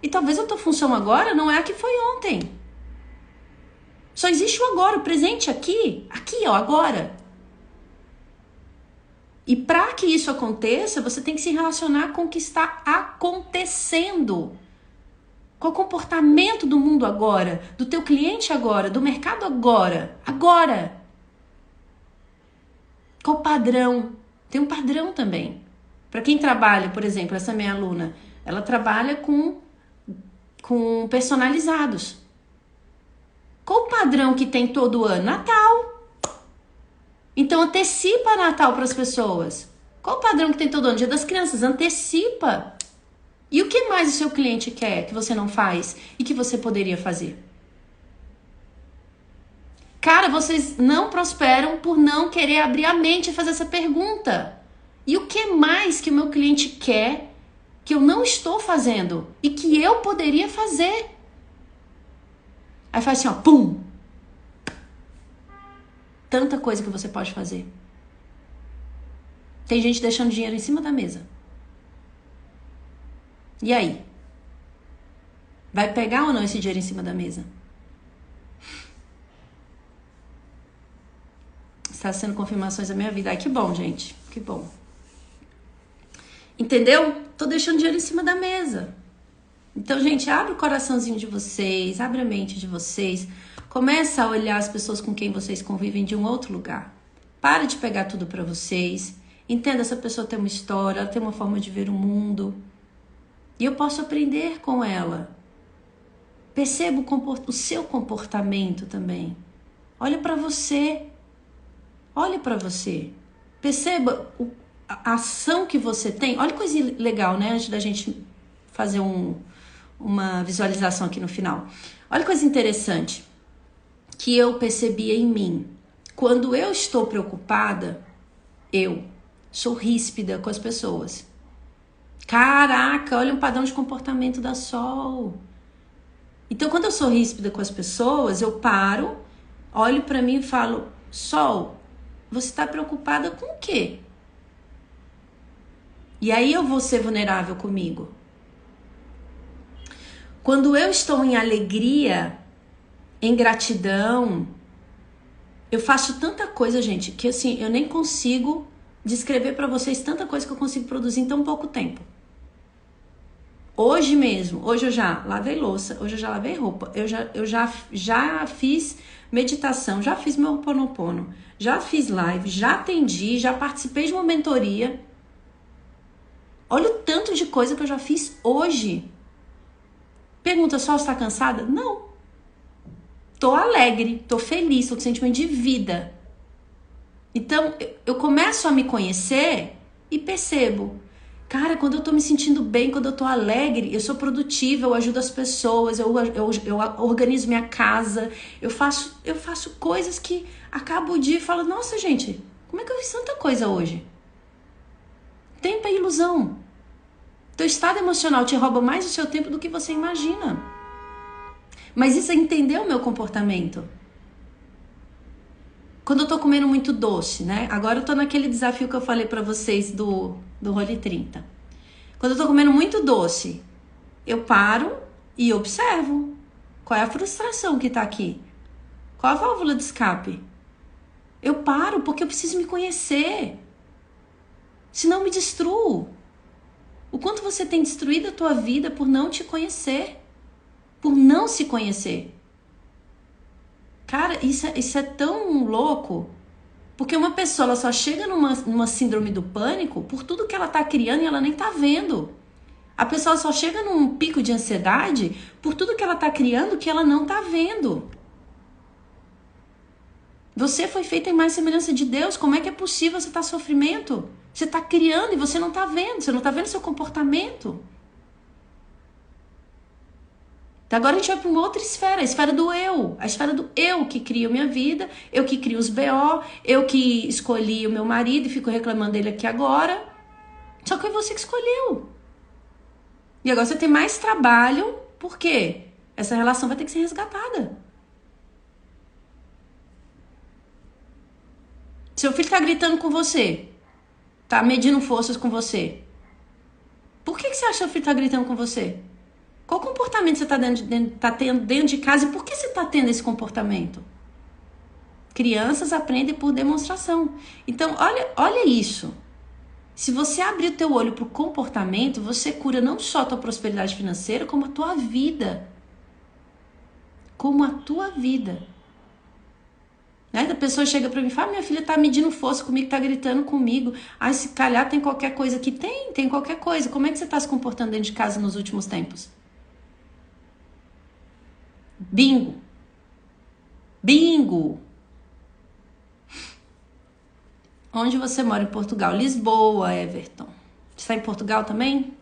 E talvez a tua função agora não é a que foi ontem. Só existe o agora, o presente aqui, ó, agora. E para que isso aconteça, você tem que se relacionar com o que está acontecendo. Qual o comportamento do mundo agora, do teu cliente agora, do mercado agora, agora. Qual o padrão? Tem um padrão também. Para quem trabalha, por exemplo, essa minha aluna, ela trabalha com personalizados. Qual o padrão que tem todo ano? Natal. Então antecipa Natal para as pessoas. Qual o padrão que tem todo ano? Dia das Crianças, antecipa. E o que mais o seu cliente quer que você não faz e que você poderia fazer? Cara, vocês não prosperam por não querer abrir a mente e fazer essa pergunta. E o que mais que o meu cliente quer que eu não estou fazendo e que eu poderia fazer? Aí faz assim, ó, pum! Tanta coisa que você pode fazer. Tem gente deixando dinheiro em cima da mesa. E aí? Vai pegar ou não esse dinheiro em cima da mesa? Está sendo confirmações da minha vida. Ai, que bom, gente. Que bom. Entendeu? Tô deixando dinheiro em cima da mesa. Então, gente, abre o coraçãozinho de vocês, abre a mente de vocês. Começa a olhar as pessoas com quem vocês convivem de um outro lugar. Para de pegar tudo pra vocês. Entenda, essa pessoa tem uma história, ela tem uma forma de ver o mundo. E eu posso aprender com ela. Perceba o seu comportamento também. Olha pra você. Olhe pra você. Perceba a ação que você tem. Olha que coisa legal, né? Antes da gente fazer uma visualização aqui no final. Olha que coisa interessante que eu percebi em mim. Quando eu estou preocupada, eu sou ríspida com as pessoas. Caraca, olha o padrão de comportamento da Sol. Então, quando eu sou ríspida com as pessoas, eu paro, olho pra mim e falo: Sol, você tá preocupada com o quê? E aí eu vou ser vulnerável comigo. Quando eu estou em alegria, em gratidão, eu faço tanta coisa, gente, que assim, eu nem consigo descrever pra vocês tanta coisa que eu consigo produzir em tão pouco tempo. Hoje mesmo, hoje eu já lavei louça, hoje eu já lavei roupa, eu já fiz meditação, já fiz meu Ho'oponopono, já fiz live, já atendi, já participei de uma mentoria. Olha o tanto de coisa que eu já fiz hoje. Pergunta, Sol, você tá cansada? Não. Tô alegre, tô feliz, tô com sentimento de vida. Então, eu começo a me conhecer e percebo. Cara, quando eu tô me sentindo bem, quando eu tô alegre, eu sou produtiva, eu ajudo as pessoas, eu organizo minha casa, eu faço coisas que acabo o dia e falo, nossa, gente, como é que eu fiz tanta coisa hoje? Tempo é ilusão. Teu estado emocional te rouba mais o seu tempo do que você imagina. Mas isso é entender o meu comportamento. Quando eu tô comendo muito doce, né? Agora eu tô naquele desafio que eu falei pra vocês do Role 30. Quando eu tô comendo muito doce, eu paro e observo. Qual é a frustração que tá aqui? Qual a válvula de escape? Eu paro porque eu preciso me conhecer. Senão eu me destruo. O quanto você tem destruído a tua vida por não te conhecer. Por não se conhecer. Cara, isso é tão louco, porque uma pessoa ela só chega numa síndrome do pânico por tudo que ela tá criando e ela nem tá vendo. A pessoa só chega num pico de ansiedade por tudo que ela tá criando que ela não tá vendo. Você foi feita em mais semelhança de Deus, como é que é possível você tá sofrimento? Você tá criando e você não tá vendo seu comportamento. Então agora a gente vai para uma outra esfera, a esfera do eu. A esfera do eu que crio minha vida, eu que crio os BO, eu que escolhi o meu marido e fico reclamando dele aqui agora. Só que foi você que escolheu. E agora você tem mais trabalho, por quê? Essa relação vai ter que ser resgatada. Seu filho tá gritando com você, tá medindo forças com você. Por que você acha que seu filho tá gritando com você? Qual comportamento você tá tendo dentro de casa e por que você tá tendo esse comportamento? Crianças aprendem por demonstração. Então, olha isso. Se você abrir o teu olho pro comportamento, você cura não só a tua prosperidade financeira, como a tua vida. Como a tua vida. Né? A pessoa chega pra mim e fala, minha filha tá medindo força comigo, tá gritando comigo. Ah, se calhar tem qualquer coisa aqui. Tem qualquer coisa. Como é que você tá se comportando dentro de casa nos últimos tempos? Bingo. Bingo. Onde você mora? Em Portugal? Lisboa, Everton. Você está em Portugal também?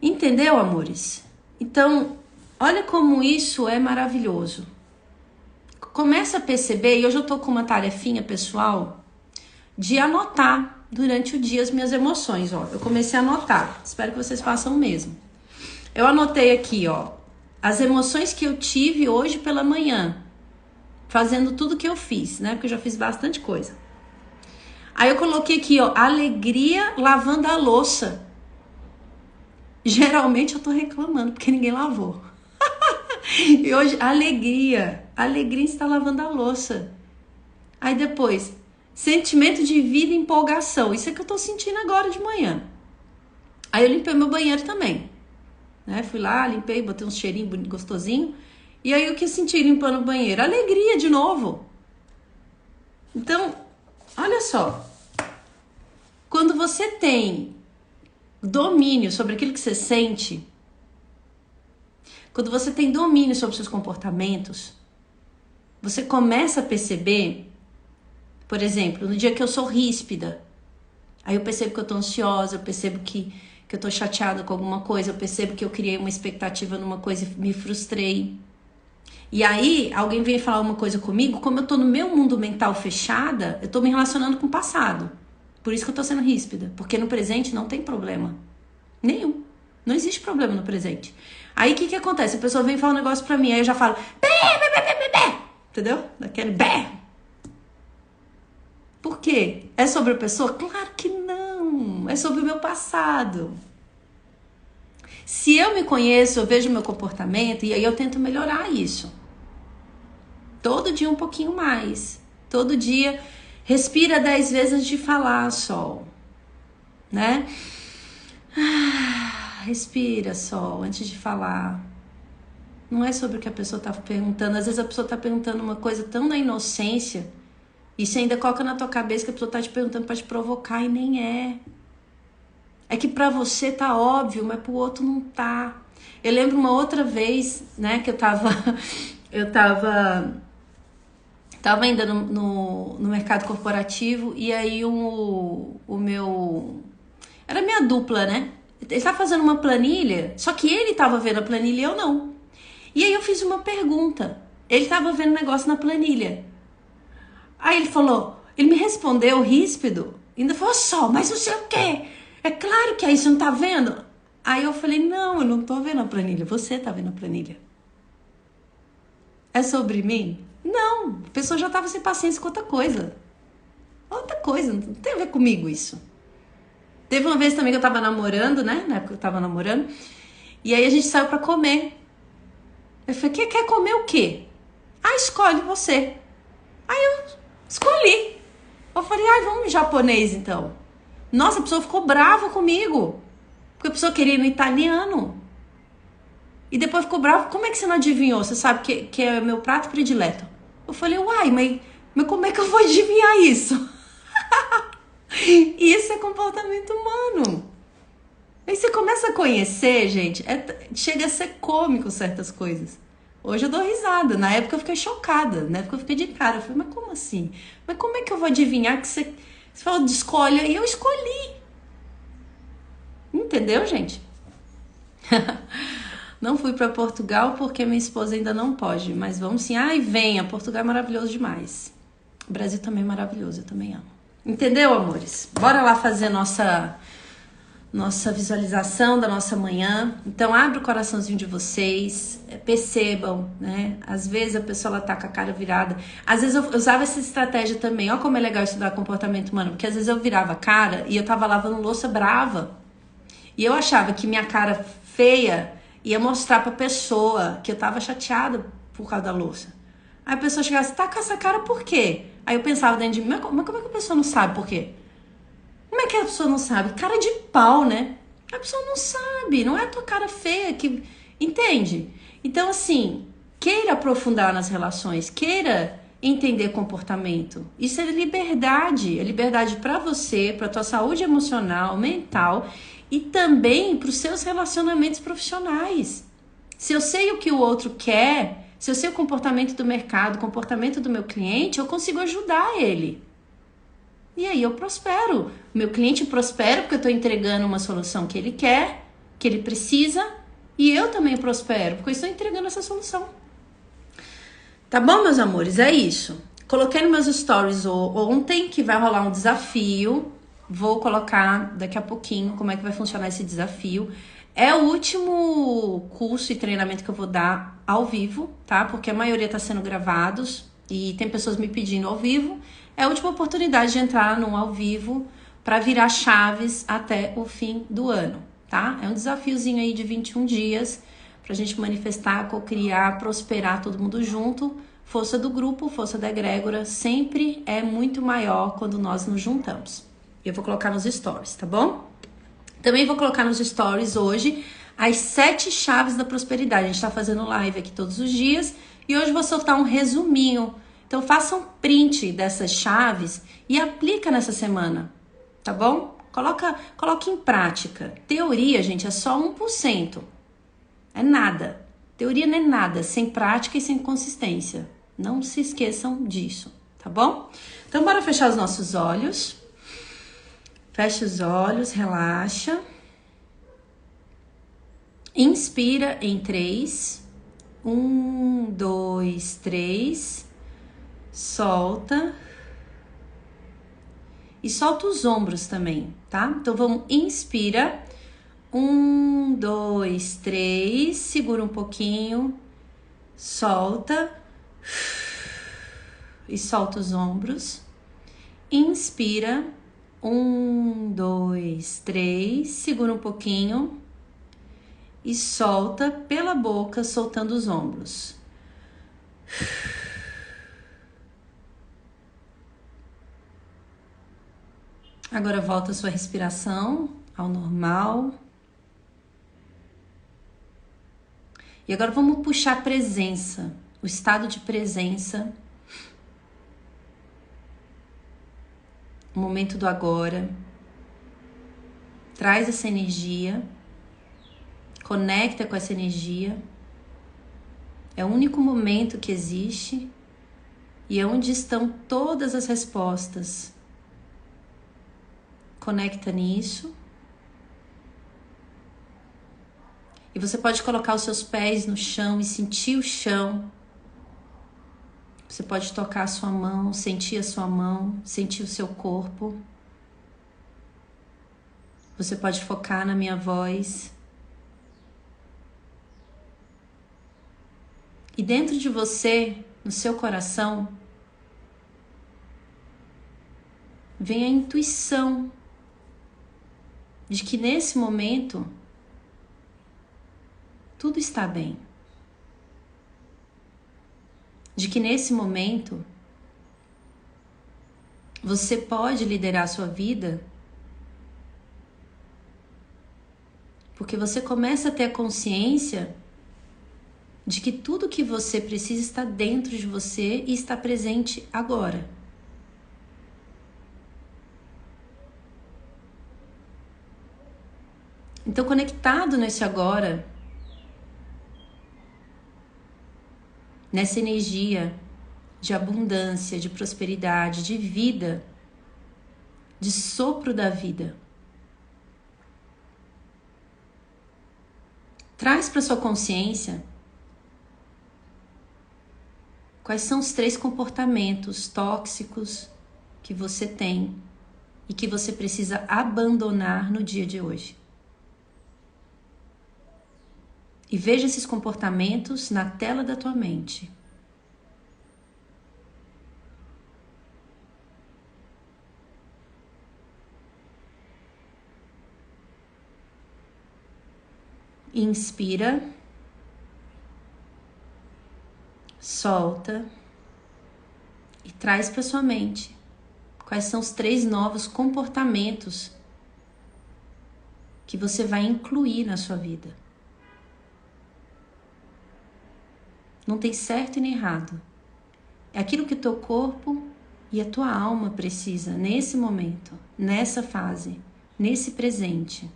Entendeu, amores? Então, olha como isso é maravilhoso. Começa a perceber, e hoje eu tô com uma tarefinha pessoal de anotar durante o dia as minhas emoções, ó. Eu comecei a anotar. Espero que vocês façam o mesmo. Eu anotei aqui, ó, as emoções que eu tive hoje pela manhã, fazendo tudo que eu fiz, né? Porque eu já fiz bastante coisa. Aí eu coloquei aqui, ó, alegria lavando a louça. Geralmente eu tô reclamando porque ninguém lavou. E hoje, alegria em estar lavando a louça. Aí depois, sentimento de vida e empolgação. Isso é que eu tô sentindo agora de manhã. Aí eu limpei meu banheiro também. Né? Fui lá, limpei, botei um cheirinho gostosinho. E aí o que eu senti limpando o banheiro? Alegria de novo. Então, olha só. Quando você tem domínio sobre aquilo que você sente, quando você tem domínio sobre seus comportamentos, você começa a perceber, por exemplo, no dia que eu sou ríspida, aí eu percebo que eu tô ansiosa, eu percebo que que eu tô chateada com alguma coisa, eu percebo que eu criei uma expectativa numa coisa e me frustrei. E aí, alguém vem falar uma coisa comigo, como eu tô no meu mundo mental fechada, eu tô me relacionando com o passado. Por isso que eu tô sendo ríspida, porque no presente não tem problema nenhum. Não existe problema no presente. Aí, o que acontece? A pessoa vem falar um negócio pra mim, aí eu já falo, bé, bé, bé, bé, bé, bé. Entendeu? Daquele bé. Por quê? É sobre a pessoa? Claro que não. É sobre o meu passado. Se eu me conheço, eu vejo o meu comportamento e aí eu tento melhorar isso. Todo dia um pouquinho mais. Todo dia respira 10 vezes antes de falar, Sol. Né? Respira, Sol, antes de falar. Não é sobre o que a pessoa tá perguntando. Às vezes a pessoa tá perguntando uma coisa tão na inocência e você ainda coloca na tua cabeça que a pessoa tá te perguntando pra te provocar e nem é. É que pra você tá óbvio, mas pro outro não tá. Eu lembro uma outra vez, né, que eu tava ainda no mercado corporativo e aí o meu... Era minha dupla, né? Ele tava fazendo uma planilha, só que ele tava vendo a planilha e eu não. E aí eu fiz uma pergunta. Ele tava vendo o negócio na planilha. Aí ele me respondeu ríspido, ainda falou, Sol, mas não sei o quê. É claro que aí você não tá vendo. Aí eu falei, não, eu não tô vendo a planilha, você tá vendo a planilha. É sobre mim? Não, a pessoa já tava sem paciência com outra coisa. Outra coisa, não tem a ver comigo isso. Teve uma vez também que eu tava namorando, né? Na época que eu tava namorando. E aí a gente saiu pra comer. Eu falei, quer comer o quê? Ah, escolhe você. Aí eu escolhi. Eu falei, vamos em japonês então. Nossa, a pessoa ficou brava comigo. Porque a pessoa queria ir no italiano. E depois ficou brava. Como é que você não adivinhou? Você sabe que é meu prato predileto. Eu falei, mas como é que eu vou adivinhar isso? Isso é comportamento humano. Aí você começa a conhecer, gente, chega a ser cômico certas coisas. Hoje eu dou risada. Na época eu fiquei chocada. Na época eu fiquei de cara. Eu falei, mas como assim? Mas como é que eu vou adivinhar que você falou de escolha e eu escolhi? Entendeu, gente? Não fui para Portugal porque minha esposa ainda não pode. Mas vamos sim. Venha. Portugal é maravilhoso demais. O Brasil também é maravilhoso. Eu também amo. Entendeu, amores? Bora lá fazer nossa visualização da nossa manhã. Então abre o coraçãozinho de vocês, percebam, né? Às vezes a pessoa ela tá com a cara virada. Às vezes eu usava essa estratégia também. Olha como é legal estudar comportamento humano, porque às vezes eu virava a cara e eu tava lavando louça brava. E eu achava que minha cara feia ia mostrar pra pessoa que eu tava chateada por causa da louça. Aí a pessoa chegava assim, tá com essa cara por quê? Aí eu pensava dentro de mim, mas como é que a pessoa não sabe por quê? Como é que a pessoa não sabe? Cara de pau, né? A pessoa não sabe, não é a tua cara feia que... Entende? Então, assim, queira aprofundar nas relações, queira entender comportamento. Isso é liberdade pra você, pra tua saúde emocional, mental e também pros seus relacionamentos profissionais. Se eu sei o que o outro quer, se eu sei o comportamento do mercado, o comportamento do meu cliente, eu consigo ajudar ele. E aí eu prospero. O meu cliente prospera porque eu estou entregando uma solução que ele quer, que ele precisa. E eu também prospero porque eu estou entregando essa solução. Tá bom, meus amores? É isso. Coloquei nos meus stories ontem que vai rolar um desafio. Vou colocar daqui a pouquinho como é que vai funcionar esse desafio. É o último curso e treinamento que eu vou dar ao vivo, tá? Porque a maioria tá sendo gravados e tem pessoas me pedindo ao vivo. É a última oportunidade de entrar num ao vivo para virar chaves até o fim do ano, tá? É um desafiozinho aí de 21 dias pra gente manifestar, cocriar, prosperar todo mundo junto. Força do grupo, força da egrégora sempre é muito maior quando nós nos juntamos. Eu vou colocar nos stories, tá bom? Também vou colocar nos stories hoje as 7 chaves da prosperidade. A gente tá fazendo live aqui todos os dias e hoje vou soltar um resuminho. Então faça um print dessas chaves e aplica nessa semana, tá bom? Coloque em prática. Teoria, gente, é só 1%. É nada. Teoria não é nada, sem prática e sem consistência. Não se esqueçam disso, tá bom? Então bora fechar os nossos olhos. Fecha os olhos, relaxa. Inspira em 3. 1, 2, 3. Solta. E solta os ombros também, tá? Então vamos, inspira. 1, 2, 3. Segura um pouquinho. Solta. E solta os ombros. Inspira. 1, 2, 3. Segura um pouquinho. E solta pela boca, soltando os ombros. Agora volta a sua respiração ao normal. E agora vamos puxar a presença, o estado de presença. O momento do agora. Traz essa energia. Conecta com essa energia. É o único momento que existe e é onde estão todas as respostas. Conecta nisso. E você pode colocar os seus pés no chão e sentir o chão. Você pode tocar a sua mão, sentir a sua mão, sentir o seu corpo. Você pode focar na minha voz. E dentro de você, no seu coração, vem a intuição de que nesse momento tudo está bem. De que nesse momento você pode liderar a sua vida, porque você começa a ter a consciência de que tudo que você precisa está dentro de você e está presente agora. Então, conectado nesse agora, nessa energia de abundância, de prosperidade, de vida, de sopro da vida, traz para sua consciência quais são os 3 comportamentos tóxicos que você tem e que você precisa abandonar no dia de hoje. E veja esses comportamentos na tela da tua mente. Inspira. Solta. E traz para sua mente quais são os 3 novos comportamentos que você vai incluir na sua vida. Não tem certo e nem errado. É aquilo que o teu corpo e a tua alma precisa nesse momento, nessa fase, nesse presente.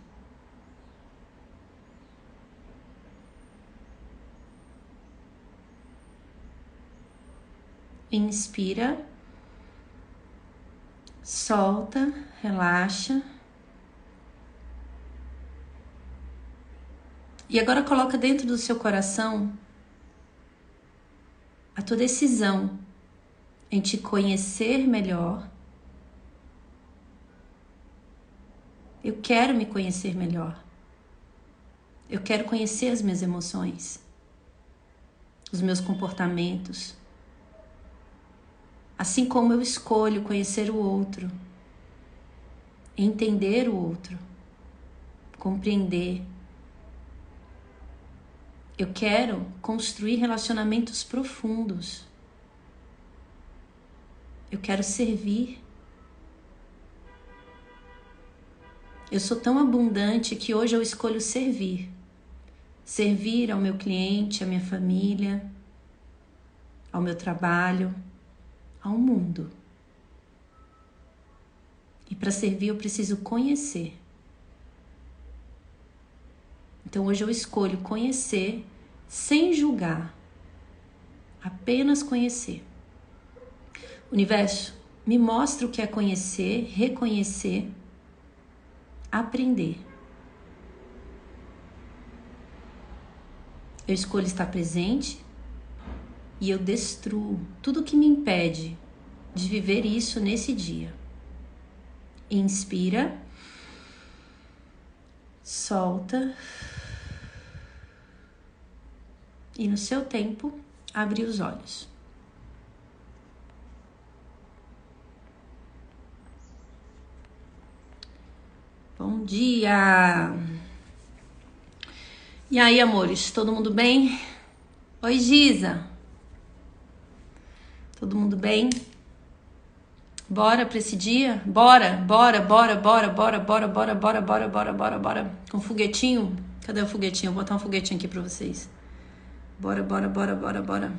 Inspira, solta, relaxa. E agora coloca dentro do seu coração a tua decisão em te conhecer melhor. Eu quero me conhecer melhor. Eu quero conhecer as minhas emoções, os meus comportamentos. Assim como eu escolho conhecer o outro, entender o outro, compreender. Eu quero construir relacionamentos profundos. Eu quero servir. Eu sou tão abundante que hoje eu escolho servir. Servir ao meu cliente, à minha família, ao meu trabalho, ao mundo. E para servir eu preciso conhecer. Então hoje eu escolho conhecer sem julgar, apenas conhecer. Universo, me mostra o que é conhecer, reconhecer, aprender. eu escolho estar presente e eu destruo tudo que me impede de viver isso nesse dia. Inspira, solta e no seu tempo abre os olhos. Bom dia! E aí, amores, todo mundo bem? Oi, Giza! Todo mundo bem? Bora pra esse dia? Bora, bora, bora, bora, bora, bora, bora, bora, bora, bora, bora, bora. Com foguetinho? Cadê o foguetinho? Vou botar um foguetinho aqui pra vocês. Bora, bora, bora, bora, bora.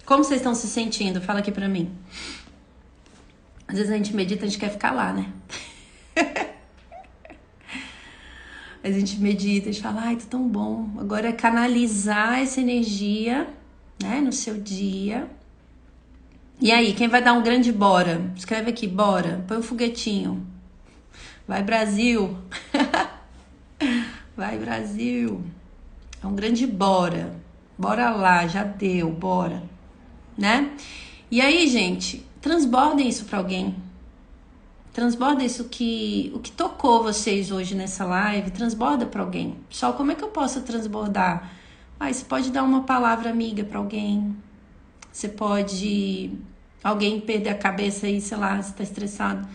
Como vocês estão se sentindo? Fala aqui pra mim. Às vezes a gente medita, a gente quer ficar lá, né? A gente medita, a gente fala, ai, tá tão bom. Agora é canalizar essa energia, né, no seu dia. E aí, quem vai dar um grande bora? Escreve aqui, bora. Põe um foguetinho. Vai, Brasil. Vai, Brasil. É um grande bora. Bora lá, já deu, bora. Né? E aí, gente, transbordem isso pra alguém. Transborda isso o que tocou vocês hoje nessa live, transborda pra alguém. Pessoal, como é que eu posso transbordar? Você pode dar uma palavra amiga pra alguém. Você pode... Alguém perder a cabeça aí, sei lá, você tá estressado.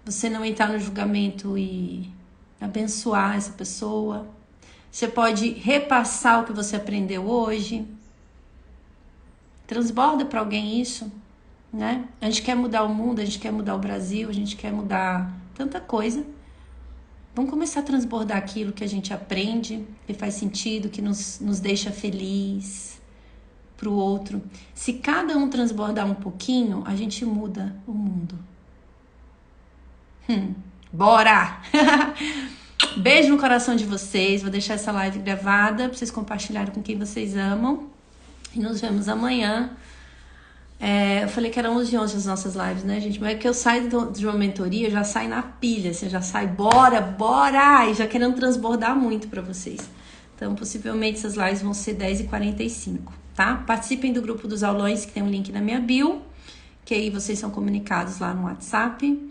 Você não entrar no julgamento e abençoar essa pessoa. Você pode repassar o que você aprendeu hoje. Transborda pra alguém isso, né? A gente quer mudar o mundo, a gente quer mudar o Brasil, a gente quer mudar tanta coisa. Vamos começar a transbordar aquilo que a gente aprende, que faz sentido, que nos deixa feliz pro outro. Se cada um transbordar um pouquinho, a gente muda o mundo. Bora! Beijo no coração de vocês. Vou deixar essa live gravada pra vocês compartilharem com quem vocês amam. E nos vemos amanhã. Eu falei que eram 11h11 as nossas lives, né, gente? Mas é que eu saio de uma mentoria, eu já saio na pilha, assim, eu já saio, bora, bora! E já querendo transbordar muito pra vocês. Então, possivelmente, essas lives vão ser 10h45, tá? Participem do grupo dos aulões, que tem um link na minha bio, que aí vocês são comunicados lá no WhatsApp.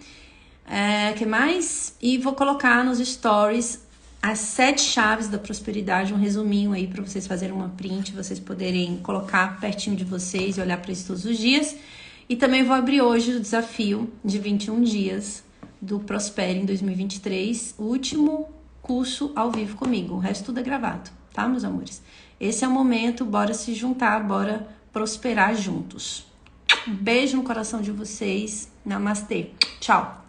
Que mais? E vou colocar nos stories as 7 chaves da prosperidade, um resuminho aí para vocês fazerem uma print, vocês poderem colocar pertinho de vocês e olhar para isso todos os dias. E também vou abrir hoje o desafio de 21 dias do Prospere em 2023, o último curso ao vivo comigo, o resto tudo é gravado, tá, meus amores? Esse é o momento, bora se juntar, bora prosperar juntos. Um beijo no coração de vocês, namastê, tchau!